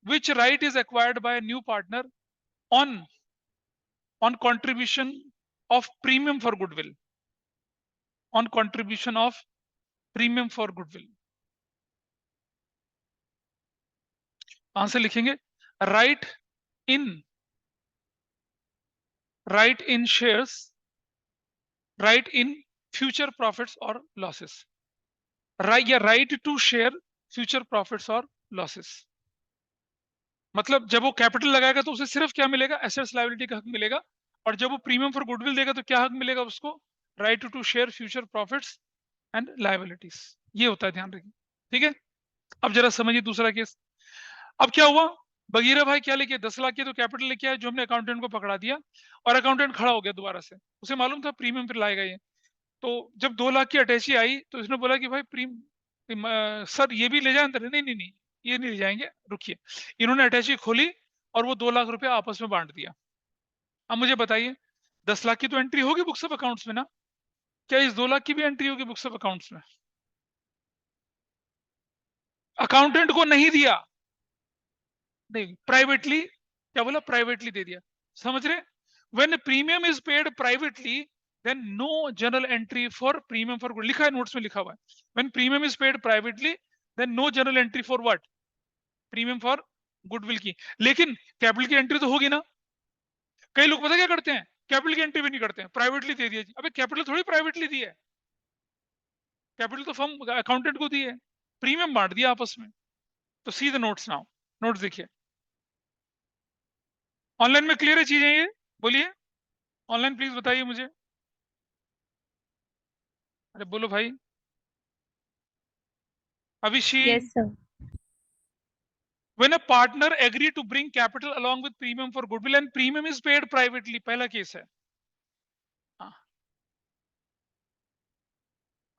which right is acquired by a new partner on contribution of premium for goodwill, on contribution of premium for goodwill। Answer लिखेंगे, right in shares, right in future profits or losses, right या right to share future profits or losses। मतलब जब वो capital लगाएगा तो उसे सिर्फ क्या मिलेगा, एसेट्स लायबिलिटी का हक मिलेगा, और जब वो प्रीमियम फॉर गुडविल देगा तो क्या हक मिलेगा उसको, right to share future profits and liabilities. ये होता है, ध्यान रखिए। ठीक है, अब जरा समझिए दूसरा केस। अब क्या हुआ, बगीरा भाई क्या लेके 10 लाख की तो कैपिटल लेके आया, जो हमने अकाउंटेंट को पकड़ा दिया, और अकाउंटेंट खड़ा हो गया दोबारा से, उसे मालूम था प्रीमियम फिर लाएगा ये। तो जब 2 लाख की अटैची आई तो इसने बोला कि भाई सर ये भी ले जाए अंदर, नहीं नहीं नहीं ये नहीं ले जाएंगे, रुकिए। इन्होंने अटैची खोली और वो 2 लाख रुपए आपस में बांट दिया। अब मुझे बताइए, 10 लाख की तो एंट्री होगी बुक्स ऑफ अकाउंट्स में ना, क्या इस 2 लाख की भी एंट्री होगी बुक्स ऑफ अकाउंट्स में? अकाउंटेंट को नहीं दिया, नहीं, प्राइवेटली, क्या बोला, प्राइवेटली दे दिया, समझ रहे? When premium is paid privately then no journal entry for premium for good, लिखा है नोट्स में, लिखा हुआ है, when premium is paid privately then no journal entry for what, premium for goodwill की। लेकिन कैपिटल की एंट्री तो होगी ना, कई लोग पता क्या करते हैं, कैपिटल की एंट्री भी नहीं करते हैं, प्राइवेटली दे दिया जी। अबे कैपिटल थोड़ी प्राइवेटली दी है, कैपिटल तो फर्म अकाउंटेंट को दी है, प्रीमियम बांट दिया आपस में। तो see the notes now, notes देखिए। ऑनलाइन में क्लियर है चीजें ये? बोलिए ऑनलाइन प्लीज बताइए मुझे। अरे बोलो भाई। अभिषी, Yes, sir. when a partner agree to bring capital along with premium for goodwill and premium is paid privately, पहला केस है। हाँ,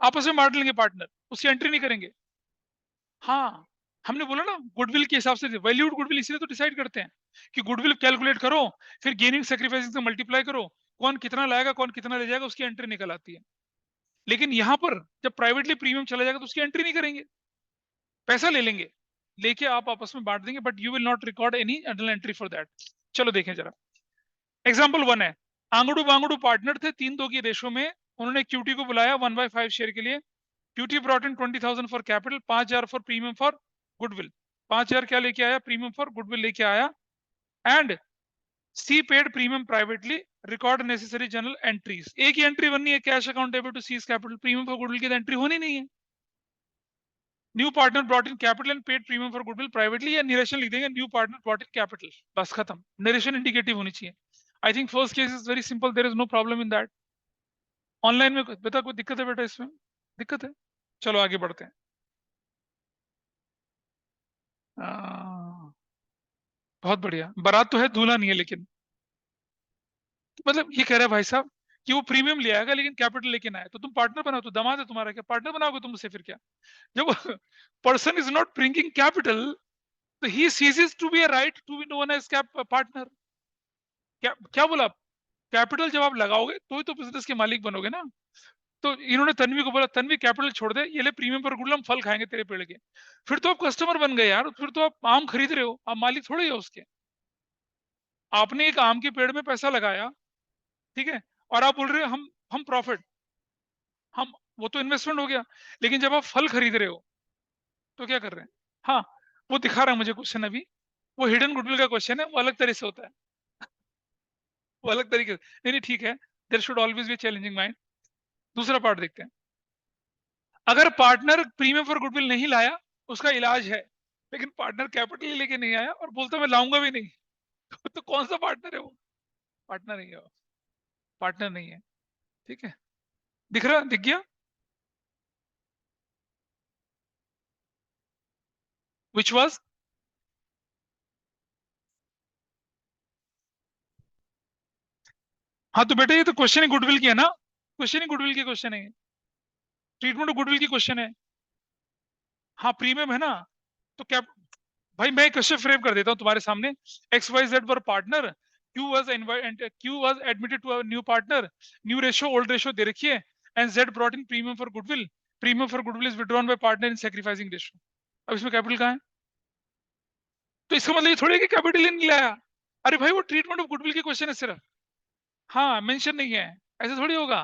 आपस में बांट लेंगे पार्टनर, उसकी एंट्री नहीं करेंगे। हाँ, हमने बोला ना गुडविल के हिसाब से, वैल्यूड गुडविल इसलिए तो डिसाइड करते हैं कि गुडविल कैलकुलेट करो, फिर गेनिंग सेक्रीफाइसिंग से मल्टीप्लाई करो, कौन कितना लाएगा कौन कितना ले जाएगा, उसकी एंट्री निकल आती है। लेकिन यहां पर जब प्राइवेटली प्रीमियम चला जाएगा तो उसकी एंट्री नहीं करेंगे, पैसा ले लेंगे, लेके आप आपस में बांट देंगे, but you will not record any journal entry for that. चलो देखें जरा। एग्जाम्पल 1 है, आंगड़ू बांगड़ू पार्टनर थे 3-2 की रेशो में, उन्होंने क्यूटी को बुलाया 1/5 शेयर के लिए। क्यूटी brought in 20,000 for capital, 5,000 for premium for goodwill. 5,000 क्या लेके आया? प्रीमियम फॉर गुडविल लेके आया। And C paid premium privately, record necessary journal entries. एक ही एंट्री बननी है, cash account debit to C's capital, premium for goodwill की तो एंट्री होनी नहीं है। New partner brought in capital and paid premium for goodwill privately, या नरेशन लिख देंगे new partner brought in capital, बस खत्म। नरेशन इंडिकेटिव होनी चाहिए। I think first case is very simple, there is no problem in that. Online में बता कोई दिक्कत है बेटा इसमें? दिक्कत है? चलो आगे बढ़ते हैं। बहुत बढ़िया। बारात तो है, दूल्हा नहीं है, लेकिन मतलब ये कह रहा है भाई साहब कि वो प्रीमियम ले आएगा लेकिन कैपिटल लेके ना आए, तो तुम पार्टनर बनाओ, तो दामाद है तुम्हारा, क्या पार्टनर बनाओगे तुम उससे? फिर क्या, जब person is not bringing capital तो he ceases to be a right to be known as partner. क्या बोला? कैपिटल जब आप लगाओगे तो ही तो बिजनेस के मालिक बनोगे ना। तो इन्होंने तन्वी को बोला, तन्वी कैपिटल छोड़ दे, ये ले प्रीमियम पर गुडविल, हम फल खाएंगे तेरे पेड़ के। फिर तो आप कस्टमर बन गए यार, फिर तो आप आम खरीद रहे हो, आप मालिक थोड़े ही हो उसके। आपने एक आम के पेड़ में पैसा लगाया, ठीक है, और आप बोल रहे हो हम प्रॉफिट, हम, वो तो इन्वेस्टमेंट हो गया। लेकिन जब आप फल खरीद रहे हो तो क्या कर रहे हैं? हाँ, वो दिखा रहा है मुझे क्वेश्चन अभी, वो हिडन गुडविल का क्वेश्चन है, वो अलग तरह से होता है, वो अलग तरीके से। नहीं नहीं ठीक है, there should always be challenging mind. दूसरा पार्ट देखते हैं। अगर पार्टनर प्रीमियम फॉर गुडविल नहीं लाया, उसका इलाज है, लेकिन पार्टनर कैपिटल लेके नहीं आया और बोलता मैं लाऊंगा भी नहीं, तो कौन सा पार्टनर है वो? पार्टनर नहीं है वो, पार्टनर नहीं है। ठीक है, दिख रहा, दिख गया? Which was? हाँ तो बेटा ये तो क्वेश्चन ही गुडविल की है ना, क्वेश्चन ही गुडविल की क्वेश्चन है, ट्रीटमेंट गुडविल की क्वेश्चन है। हाँ प्रीमियम है ना, तो क्या भाई, मैं क्वेश्चन फ्रेम कर देता हूँ तुम्हारे सामने। X Y Z were partner, Q was admitted to a new partner, new ratio old ratio दे रखी है, and Z brought in premium for goodwill, premium for goodwill is withdrawn by partner in sacrificing ratio. अब इसमें capital कहाँ है? तो इसका मतलब ये थोड़ी है कि कैपिटल ही नहीं लाया। अरे भाई वो ट्रीटमेंट ऑफ गुडविल की क्वेश्चन है सिर्फ, हाँ मेंशन नहीं है, ऐसे थोड़ी होगा।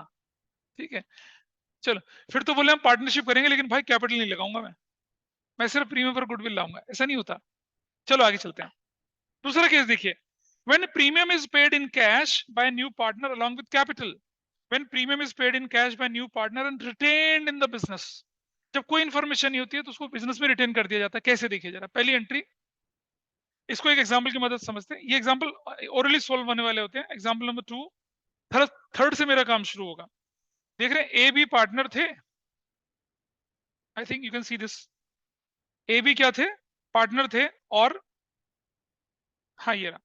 ठीक है, चलो। फिर तो बोले हम पार्टनरशिप करेंगे लेकिन भाई कैपिटल नहीं लगाऊंगा मैं सिर्फ प्रीमियम पर गुडविल लाऊंगा, ऐसा नहीं होता। चलो आगे चलते हैं। दूसरा केस देखिए। When premium is paid in cash by a new partner along with capital, when premium is paid in cash by a new partner and retained in the business, जब कोई इंफॉर्मेशन नहीं होती है तो उसको बिजनेस में retain कर दिया जाता है। कैसे? देखिए जरा पहली एंट्री, इसको एक एग्जांपल की मदद समझते हैं। ये एग्जांपल ओरली सोल्व होने वाले होते हैं। एग्जांपल नंबर 2, थर्ड से मेरा काम शुरू होगा। देख रहे हैं ए बी पार्टनर थे, I think you can see this. A B क्या थे? पार्टनर थे, और हाँ ये रहा,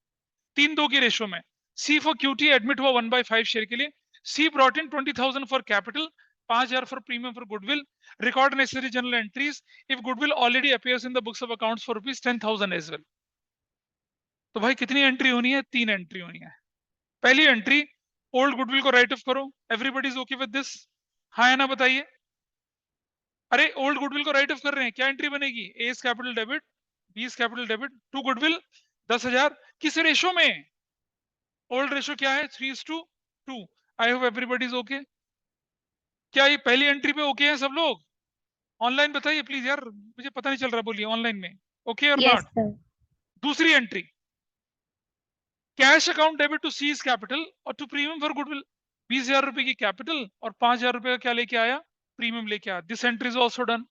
3-2 की रेशो में। सी फॉर क्यूटी एडमिट हुआ 1/5 शेयर के लिए। C brought in 20,000 for capital, 5,000 for premium for goodwill, record necessary journal entries if goodwill already appears in the books of accounts for ₹10,000 as well. तो भाई कितनी एंट्री होनी है? 3 entry होनी है। पहली एंट्री, ओल्ड गुडविल को राइट ऑफ करो। Everybody is okay with this? हाँ या ना बताइए। अरे ओल्ड गुडविल को राइट ऑफ कर रहे हैं, क्या एंट्री बनेगी? A capital debit, B capital debit to goodwill 10,000। किस रेशो में? ओल्ड रेशो क्या है? 3:2। I hope everybody is okay. क्या ये पहली एंट्री पे ओके है सब लोग? ऑनलाइन बताइए प्लीज यार, मुझे पता नहीं चल रहा, बोलिए ऑनलाइन में ओके और Yes, नॉट। sir. दूसरी entry, cash account debit to C is capital और टू प्रीमियम फॉर गुडविल 20,000 रुपए की कैपिटल और 5,000 रुपए का क्या लेके आया, प्रीमियम लेके आया। This entry is also done.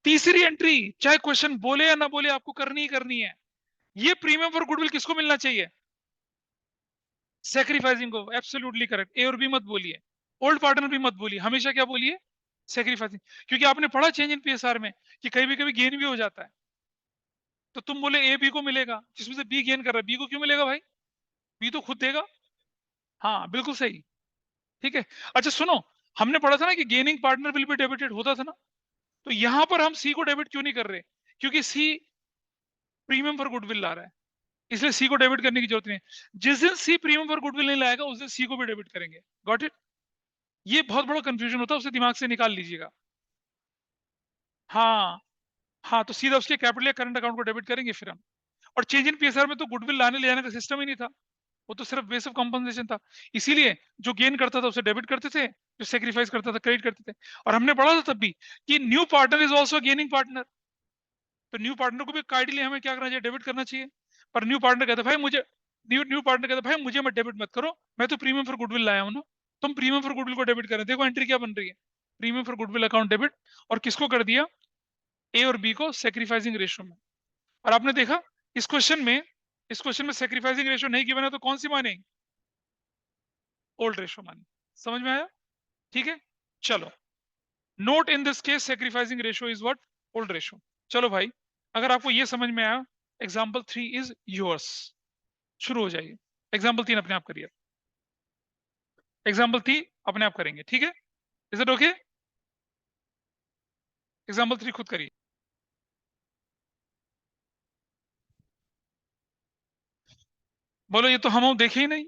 तीसरी एंट्री, चाहे क्वेश्चन बोले या ना बोले, आपको करनी ही करनी है। ये प्रीमियम फॉर गुडविल किसको मिलना चाहिए, सेक्रीफाइसिंग को। एब्सोल्युटली करेक्ट, ए और बी मत बोलिए, ओल्ड पार्टनर भी मत बोलिए, हमेशा क्या बोलिए, सेक्रीफाइसिंग। क्योंकि आपने पढ़ा चेंज इन पीएसआर में कि कभी कभी गेन भी हो जाता है। तो तुम बोले ए बी को मिलेगा, जिसमें से बी गेन कर रहा है, बी को क्यों मिलेगा भाई, बी तो खुद देगा। हाँ बिल्कुल सही, ठीक है। अच्छा सुनो, हमने पढ़ा था ना कि gaining partner will be debited होता था ना, तो यहां पर हम सी को डेबिट क्यों नहीं कर रहे, क्योंकि सी प्रीमियम फॉर गुडविल ला रहा है, इसलिए सी को डेबिट करने की जरूरत नहीं है। जिस दिन सी प्रीमियम फॉर गुडविल नहीं लाएगा उस दिन सी को भी डेबिट करेंगे। Got it. ये बहुत बड़ा कंफ्यूजन होता है, उसे दिमाग से निकाल लीजिएगा। हाँ हाँ, तो सीधा उसके कैपिटल या करंट अकाउंट को डेबिट करेंगे फिर हम। और चेंज इन पीएसआर में तो गुडविल लाने ले जाने का सिस्टम ही नहीं था, वो तो सिर्फ बेस ऑफ कॉम्पनसेशन था। इसीलिए जो गेन करता था उसे डेबिट करते थे, जो सेक्रीफाइस करता था क्रेडिट करते थे। और हमने पढ़ा था तब भी कि new partner is also gaining partner, तो न्यू पार्टनर को भी काइंडली हमें क्या करना चाहिए, डेबिट करना चाहिए। पर न्यू पार्टनर कहता भाई मुझे, न्यू पार्टनर कहता भाई मुझे मत डेबिट मत करो, मैं तो प्रीमियम फॉर गुडविल लाया हूं ना, तुम प्रीमियम फॉर गुडविल को डेबिट करें। देखो एंट्री क्या बन रही है, premium for goodwill account debit. और किसको कर दिया, ए और बी को सेक्रीफाइसिंग रेशियो में। और आपने देखा इस क्वेश्चन में, इस क्वेश्चन में सेक्रीफाइसिंग रेशियो नहीं गिवन है, तो कौन सी मानेंगे, ओल्ड रेशियो माने। समझ में आया, ठीक है। चलो, note in this case sacrificing ratio is what, old ratio. चलो भाई, अगर आपको ये समझ में आया, एग्जाम्पल 3 इज योर्स। शुरू हो जाइए। एग्जाम्पल 3 अपने आप करिए, एग्जाम्पल 3 अपने आप करेंगे, ठीक है। इज इट ओके, एग्जाम्पल 3 खुद करिए। बोलो, ये तो हम देखे ही नहीं।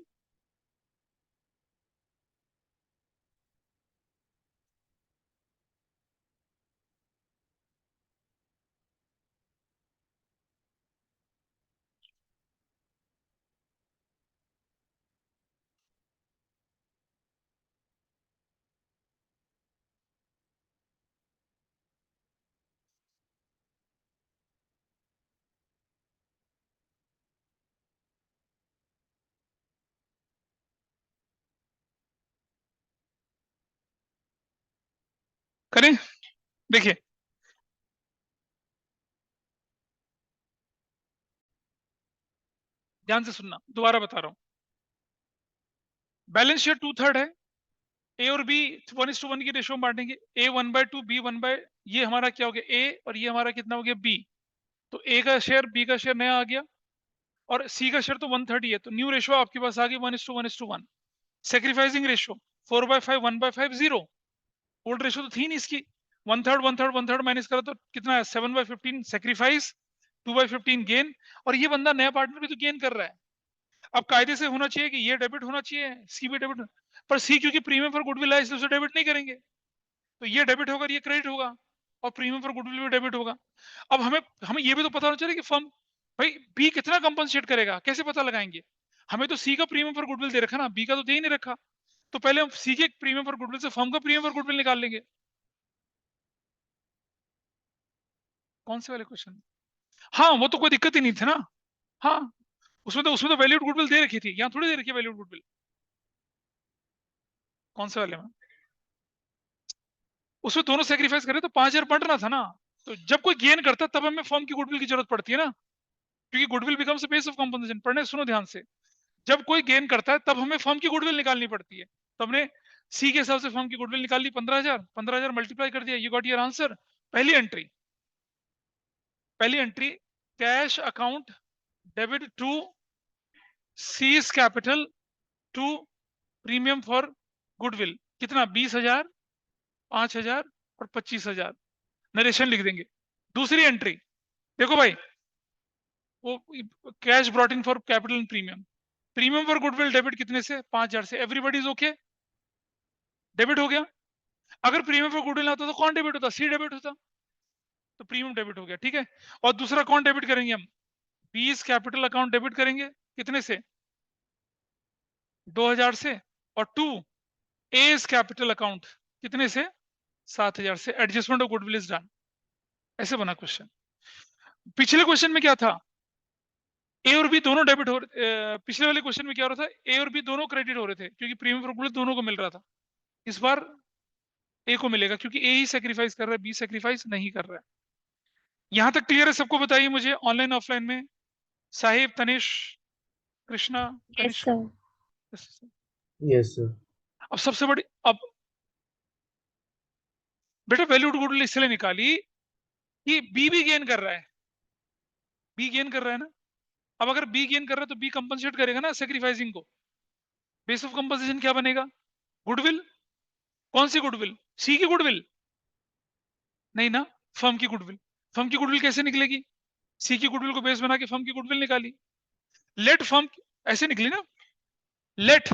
करें, देखिए ध्यान से सुनना, दोबारा बता रहा हूं। बैलेंस शीट 2/3 है, ए और बी 1:1 की रेशियो में बांटेंगे। ए 1/2, बी 1/, ये हमारा क्या हो गया ए, और ये हमारा कितना हो गया बी। तो ए का शेयर, बी का शेयर नया आ गया, और सी का शेयर तो 1/3 ही है, तो न्यू रेशियो आपके पास आ गई 1:1:1। Sacrificing ratio 4/5, 1/5, 0। ओल्ड रेशियो तो थी नहीं इसकी, 1/3 1/3 1/3 माइनस करा तो कितना है, 7/15 सेक्रीफाइस, 2/15 गेन। और ये बंदा नया पार्टनर भी तो गेन कर रहा है। अब कायदे से होना चाहिए कि ये डेबिट होना चाहिए, सी भी डेबिट, पर सी क्योंकि प्रीमियम फॉर गुडविल है इसलिए उसे डेबिट नहीं करेंगे, तो ये डेबिट होगा, ये क्रेडिट होगा, और प्रीमियम फॉर गुडविल भी डेबिट होगा। अब हमें हमें ये भी तो पता होना चाहिए कि फर्म, भाई बी कितना कंपनसेट करेगा, कैसे पता लगाएंगे। हमें तो सी का प्रीमियम फॉर गुडविल दे रखा ना, बी का तो दे ही नहीं रखा। तो पहले हम सी के प्रीमियम फॉर गुडविल से फर्म का प्रीमियम फॉर गुडविल निकाल लेंगे। कौन से वाले क्वेश्चन, हाँ वो तो कोई दिक्कत ही नहीं थी ना। हाँ, उसमें तो वैल्यूड गुडविल दे रखी थी, यहाँ थोड़ी दे रखी है वैल्यूड गुडविल। कौन से वाले में, उसमें दोनों सेक्रीफाइस करे तो 5,000 बढ़ना था ना। तो जब कोई गेन करता है तब हमें फर्म की गुडविल की जरूरत पड़ती है ना, क्योंकि goodwill becomes base of compensation. पढ़ने सुनो ध्यान से, जब कोई गेन करता है तब हमें फर्म की गुडविल निकालनी पड़ती है। तो हमने सी के हिसाब से फर्म की गुडविल निकाल ली 15,000, 15,000 मल्टीप्लाई कर दिया, यू गॉट योर आंसर। पहली एंट्री, पहली entry, cash account debit to C's capital to premium for goodwill, कितना 20,000, 5,000 और 25,000। नरेशन लिख देंगे। दूसरी एंट्री, देखो भाई, वो cash brought in for capital and premium, premium for goodwill debit कितने से, 5,000 से। एवरीबडी इज ओके, डेबिट हो गया। अगर प्रीमियम फॉर गुडविल ना होता तो कौन डेबिट होता, सी डेबिट होता, तो प्रीमियम डेबिट हो गया, ठीक है। और दूसरा कौन डेबिट करेंगे हम, 20 कैपिटल अकाउंट डेबिट करेंगे, कितने से, 2,000 से। और 2 एज कैपिटल अकाउंट, कितने से, 7,000 से। Adjustment of goodwill is done. ऐसे बना क्वेश्चन। पिछले क्वेश्चन में क्या था, ए और बी दोनों डेबिट हो पिछले वाले क्वेश्चन में क्या हो रहा था, ए और बी दोनों क्रेडिट हो रहे थे क्योंकि प्रीमियम फॉर गुडविल दोनों को मिल रहा था। इस बार ए को मिलेगा क्योंकि ए ही सेक्रीफाइस कर रहा है, बी सेक्रीफाइस नहीं कर रहा है। यहां तक क्लियर है सबको? बताइए मुझे ऑनलाइन ऑफलाइन में, Sahib, Tanish, Krishna, Yes, Tanishq. sir. Yes, sir. अब सबसे बड़ी, अब बेटा वैल्यूड गुडविल इसलिए निकाली कि बी भी गेन कर रहा है, बी गेन कर रहा है ना। अब अगर बी गेन कर रहा है तो बी कंपनसेट करेगा ना सेक्रीफाइसिंग को। बेस ऑफ कंपनसेशन क्या बनेगा? गुडविल। कौन सी गुडविल? सी की गुडविल नहीं ना, फर्म की गुडविल। फर्म की गुडविल कैसे निकलेगी? सी की गुडविल को बेस बना के फर्म की गुडविल निकाली। लेट फर्म, ऐसे निकली ना, let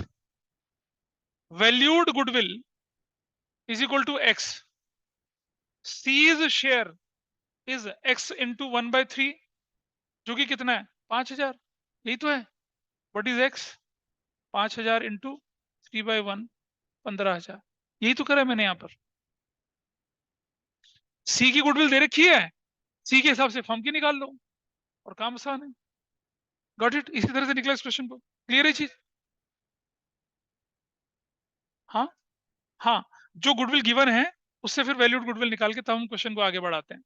valued goodwill is equal to X, C's share is X into 1/3, जो कि कितना है? 5,000। यही तो है। What is X? 5,000 इंटू 3/1, 15,000। यही तो करा है मैंने यहाँ पर। सी की गुडविल दे रखी है, सी के हिसाब से फर्म की निकाल लो और काम आसान है। Got it? इसी तरह से निकला इस क्वेश्चन को। क्लियर है चीज? हाँ हाँ, जो गुडविल गिवन है उससे फिर वैल्यूड गुडविल निकाल के तब हम क्वेश्चन को आगे बढ़ाते हैं।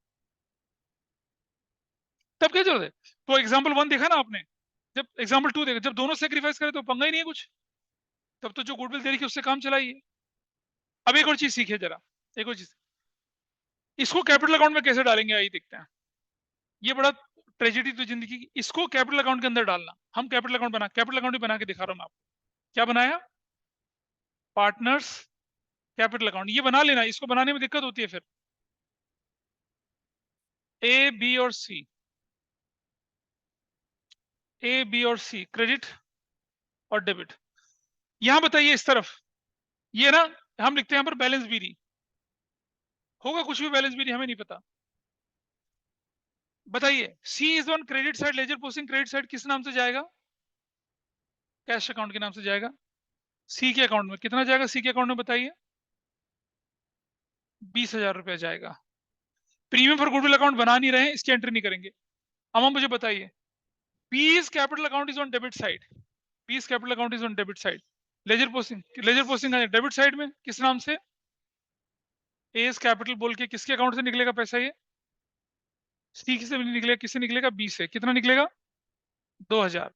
तब क्या जरूरत है? तो एग्जाम्पल 1 देखा ना आपने, जब एग्जाम्पल 2 देखा, जब दोनों सेक्रीफाइस करे तो पंगा ही नहीं है कुछ, तब तो जो गुडविल दे रही है उससे काम चलाइए। अब एक और चीज सीखिए जरा, एक और चीज, इसको कैपिटल अकाउंट में कैसे डालेंगे आइए देखते हैं। ये बड़ा ट्रेजेडी तो जिंदगी की, इसको कैपिटल अकाउंट के अंदर डालना। हम कैपिटल अकाउंट कैपिटल अकाउंट ही बना के दिखा रहा हूं मैं आपको। क्या बनाया? Partners capital account. ये बना लेना, इसको बनाने में दिक्कत होती है फिर। ए बी और सी, ए बी और सी क्रेडिट और डेबिट। यहां बताइए इस तरफ, ये ना हम लिखते हैं यहाँ पर बैलेंस बीरी, होगा कुछ भी बैलेंस बीरी हमें नहीं पता। बताइए, C is on credit side, ledger posting credit side किस नाम से जाएगा? कैश अकाउंट के नाम से जाएगा। सी के अकाउंट में कितना जाएगा? सी के अकाउंट में बताइए, 20,000 रुपया जाएगा। प्रीमियम फॉर गुडविल अकाउंट बना नहीं रहे हैं, इसकी एंट्री नहीं करेंगे। अब हम मुझे बताइए, piece capital account is on debit side, piece capital account is on debit side. Ledger posting debit side में किस नाम से? एस कैपिटल बोल के किसके अकाउंट से निकलेगा पैसा? ये सी से निकलेगा, किससे निकलेगा? बी से। कितना निकलेगा? 2,000।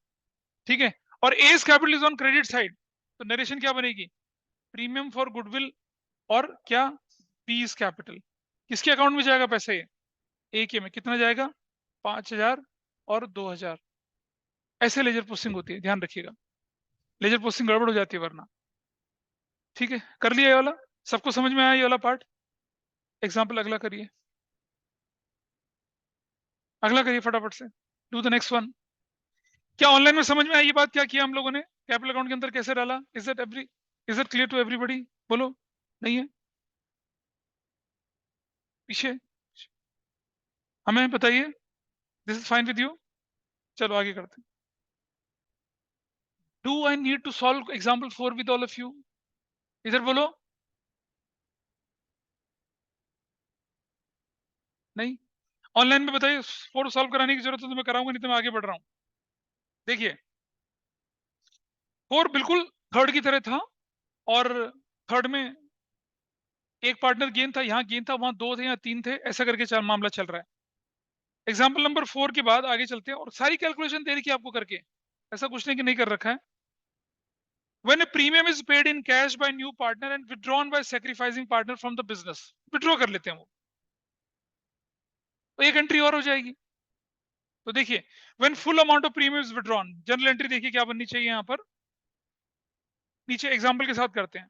ठीक है। और S capital is on credit side, तो नरेशन क्या बनेगी? प्रीमियम फॉर गुडविल और क्या? Piece capital. किसके अकाउंट में जाएगा पैसा? ये ए के में। कितना जाएगा? 5,000 और 2,000। ऐसे लेजर पोस्टिंग होती है, ध्यान रखिएगा। लेजर पोस्टिंग गड़बड़ हो जाती है वरना। ठीक है, कर लिया ये वाला? सबको समझ में आया ये वाला पार्ट? एग्जाम्पल अगला करिए, अगला करिए फटाफट से। Do the next one. क्या ऑनलाइन में समझ में आई ये बात? क्या किया हम लोगों ने? कैपिटल अकाउंट के अंदर कैसे डाला? Is it clear to everybody? बोलो। नहीं है? पीछे हमें बताइए, this is fine with you? चलो आगे करते हैं। Do I need to solve example 4 with all of you? इधर बोलो। नहीं? ऑनलाइन में बताइए, 4 सॉल्व कराने की जरूरत है तो मैं कराऊंगा, नहीं तो मैं आगे बढ़ रहा हूं। देखिए, 4 बिल्कुल थर्ड की तरह था, और थर्ड में एक पार्टनर गेन था, यहाँ गेन था, वहां 2 थे, यहाँ 3 थे, ऐसा करके चार मामला चल रहा है। एग्जाम्पल नंबर 4 के बाद आगे चलते हैं, और सारी कैलकुलेशन दे रखी है आपको करके, ऐसा कुछ नहीं कि नहीं कर रखा है। When a premium is paid in cash by new partner and withdrawn by sacrificing partner from the business, withdraw कर लेते हैं वो, तो एक एंट्री और हो जाएगी। तो देखिए, when full amount of premium is withdrawn, general entry देखिए क्या बननी चाहिए यहाँ पर, नीचे एग्जाम्पल के साथ करते हैं।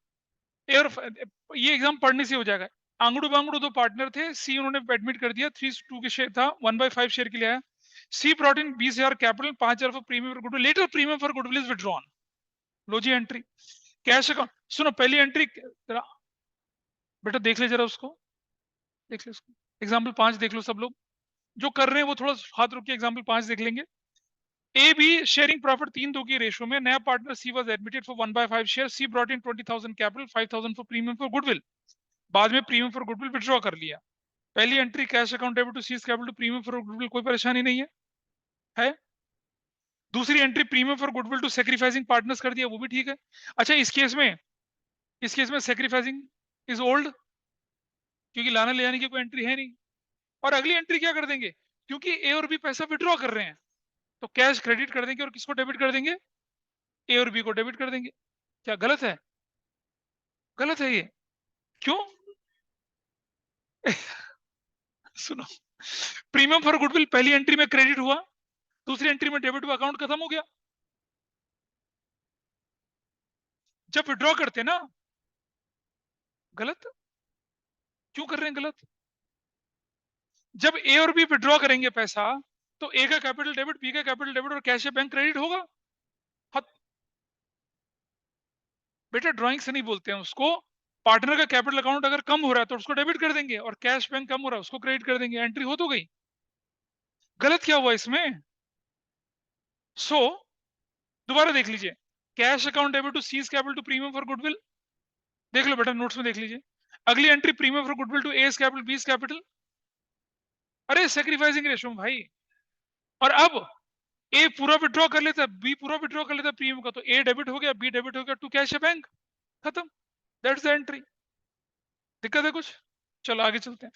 ये एग्जाम पढ़ने से हो जाएगा। आंगड़ू बांगड़ू 2 पार्टनर थे, सी उन्होंने एडमिट कर दिया, 3:2 के शेयर था, 1/5 शेयर के लिए आया। C brought in 20,000 capital, 5,000 for premium for goodwill, later premium for goodwill is withdrawn. लो जी एंट्री। कैश अकाउंट, सुनो पहली एंट्री बेटा देख ले जरा उसको, देख ले उसको। एग्जाम्पल 5 देख लो सब लोग, जो कर रहे हैं वो थोड़ा हाथ रोक के एग्जाम्पल 5 देख लेंगे। ए बी शेयरिंग प्रॉफिट 3:2 की रेशो में, नया partner she was admitted for 1/5 share, she brought in 20,000 capital, 5,000 for premium for goodwill, बाद में प्रीमियम फॉर गुडविल विड्रॉ कर लिया। पहली entry cash account debit to C's capital to premium for goodwill, कोई परेशानी नहीं है? दूसरी entry premium for goodwill to sacrificing partners कर दिया, वो भी ठीक है। अच्छा इस केस में सेक्रीफाइसिंग इज ओल्ड, क्योंकि लाना ले जाने की कोई एंट्री है नहीं। और अगली एंट्री क्या कर देंगे, क्योंकि ए और बी पैसा विड्रॉ कर रहे हैं, तो कैश क्रेडिट कर देंगे और किसको डेबिट कर देंगे, ए और बी को डेबिट कर देंगे। क्या गलत है? गलत है ये, क्यों? सुनो, प्रीमियम फॉर गुडविल पहली एंट्री में क्रेडिट हुआ, दूसरी एंट्री में डेबिट हुआ, अकाउंट खत्म हो गया। जब विड्रॉ करते ना, गलत क्यों कर रहे हैं? गलत, जब ए और बी विड्रॉ करेंगे पैसा, तो ए का कैपिटल डेबिट, बी का कैपिटल डेबिट और कैश या बैंक क्रेडिट होगा। बेटा ड्राइंग से नहीं बोलते हैं उसको, पार्टनर का कैपिटल अकाउंट अगर कम हो रहा है तो उसको डेबिट कर देंगे, और कैश बैंक कम हो रहा है उसको क्रेडिट कर देंगे, एंट्री हो तो गई। गलत क्या हुआ इसमें? सो दोबारा देख लीजिए, cash account debit to C's capital to premium for goodwill, देख लो बेटा नोट्स में देख लीजिए। अगली entry premium for goodwill to A's capital B's capital, अरे सेक्रीफाइसिंग रेशो भाई। और अब ए पूरा विड्रॉ कर लेता है, बी पूरा विड्रॉ कर लेता है प्रीमियम का, तो ए डेबिट हो गया, बी डेबिट हो गया टू कैश या बैंक, खत्म, दैट्स द एंट्री। दिक्कत है कुछ? चलो आगे चलते हैं।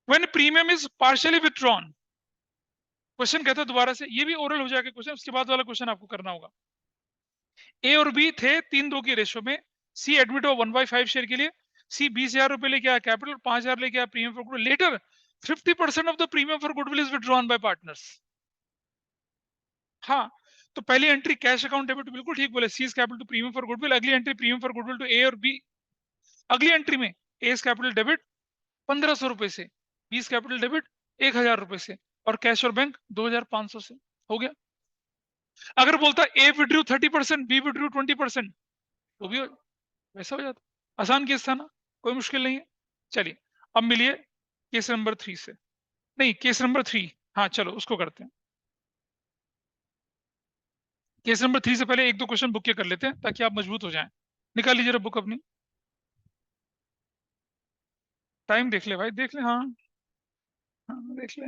When premium is partially withdrawn, question कहता है दोबारा से, ये भी ओरल हो जाएगा क्वेश्चन, उसके बाद वाला क्वेश्चन आपको करना होगा। ए और बी थे 3-2 की रेशो में, सी एडमिट हुआ 1/5 शेयर के लिए, सी 20,000 रुपए लेके आया कैपिटल, 5,000 लेके आया premium for goodwill, later 50% of the premium for goodwill is withdrawn by partners. हाँ, तो पहली एंट्री कैश अकाउंट डेबिट, बिल्कुल ठीक बोले, C's capital to premium for goodwill, अगली entry premium for goodwill to A और बी, अगली एंट्री में एस कैपिटल डेबिट 1,500 रुपए से, बीस कैपिटल डेबिट 1,000 रुपए से, और कैश और बैंक 2,500 से, हो गया। अगर बोलता ए विड्रू 30%, बी विड्रू 20%, तो भी वैसा हो जाता। आसान केस था ना, कोई मुश्किल नहीं है। चलिए अब मिलिए केस नंबर 3 से, नहीं केस नंबर 3, हाँ चलो उसको करते हैं। केस नंबर 3 से पहले एक दो क्वेश्चन बुक के कर लेते हैं ताकि आप मजबूत हो जाएं। निकाल लीजिए बुक अपनी, टाइम देख ले भाई, देख ले, हाँ हाँ देख ले।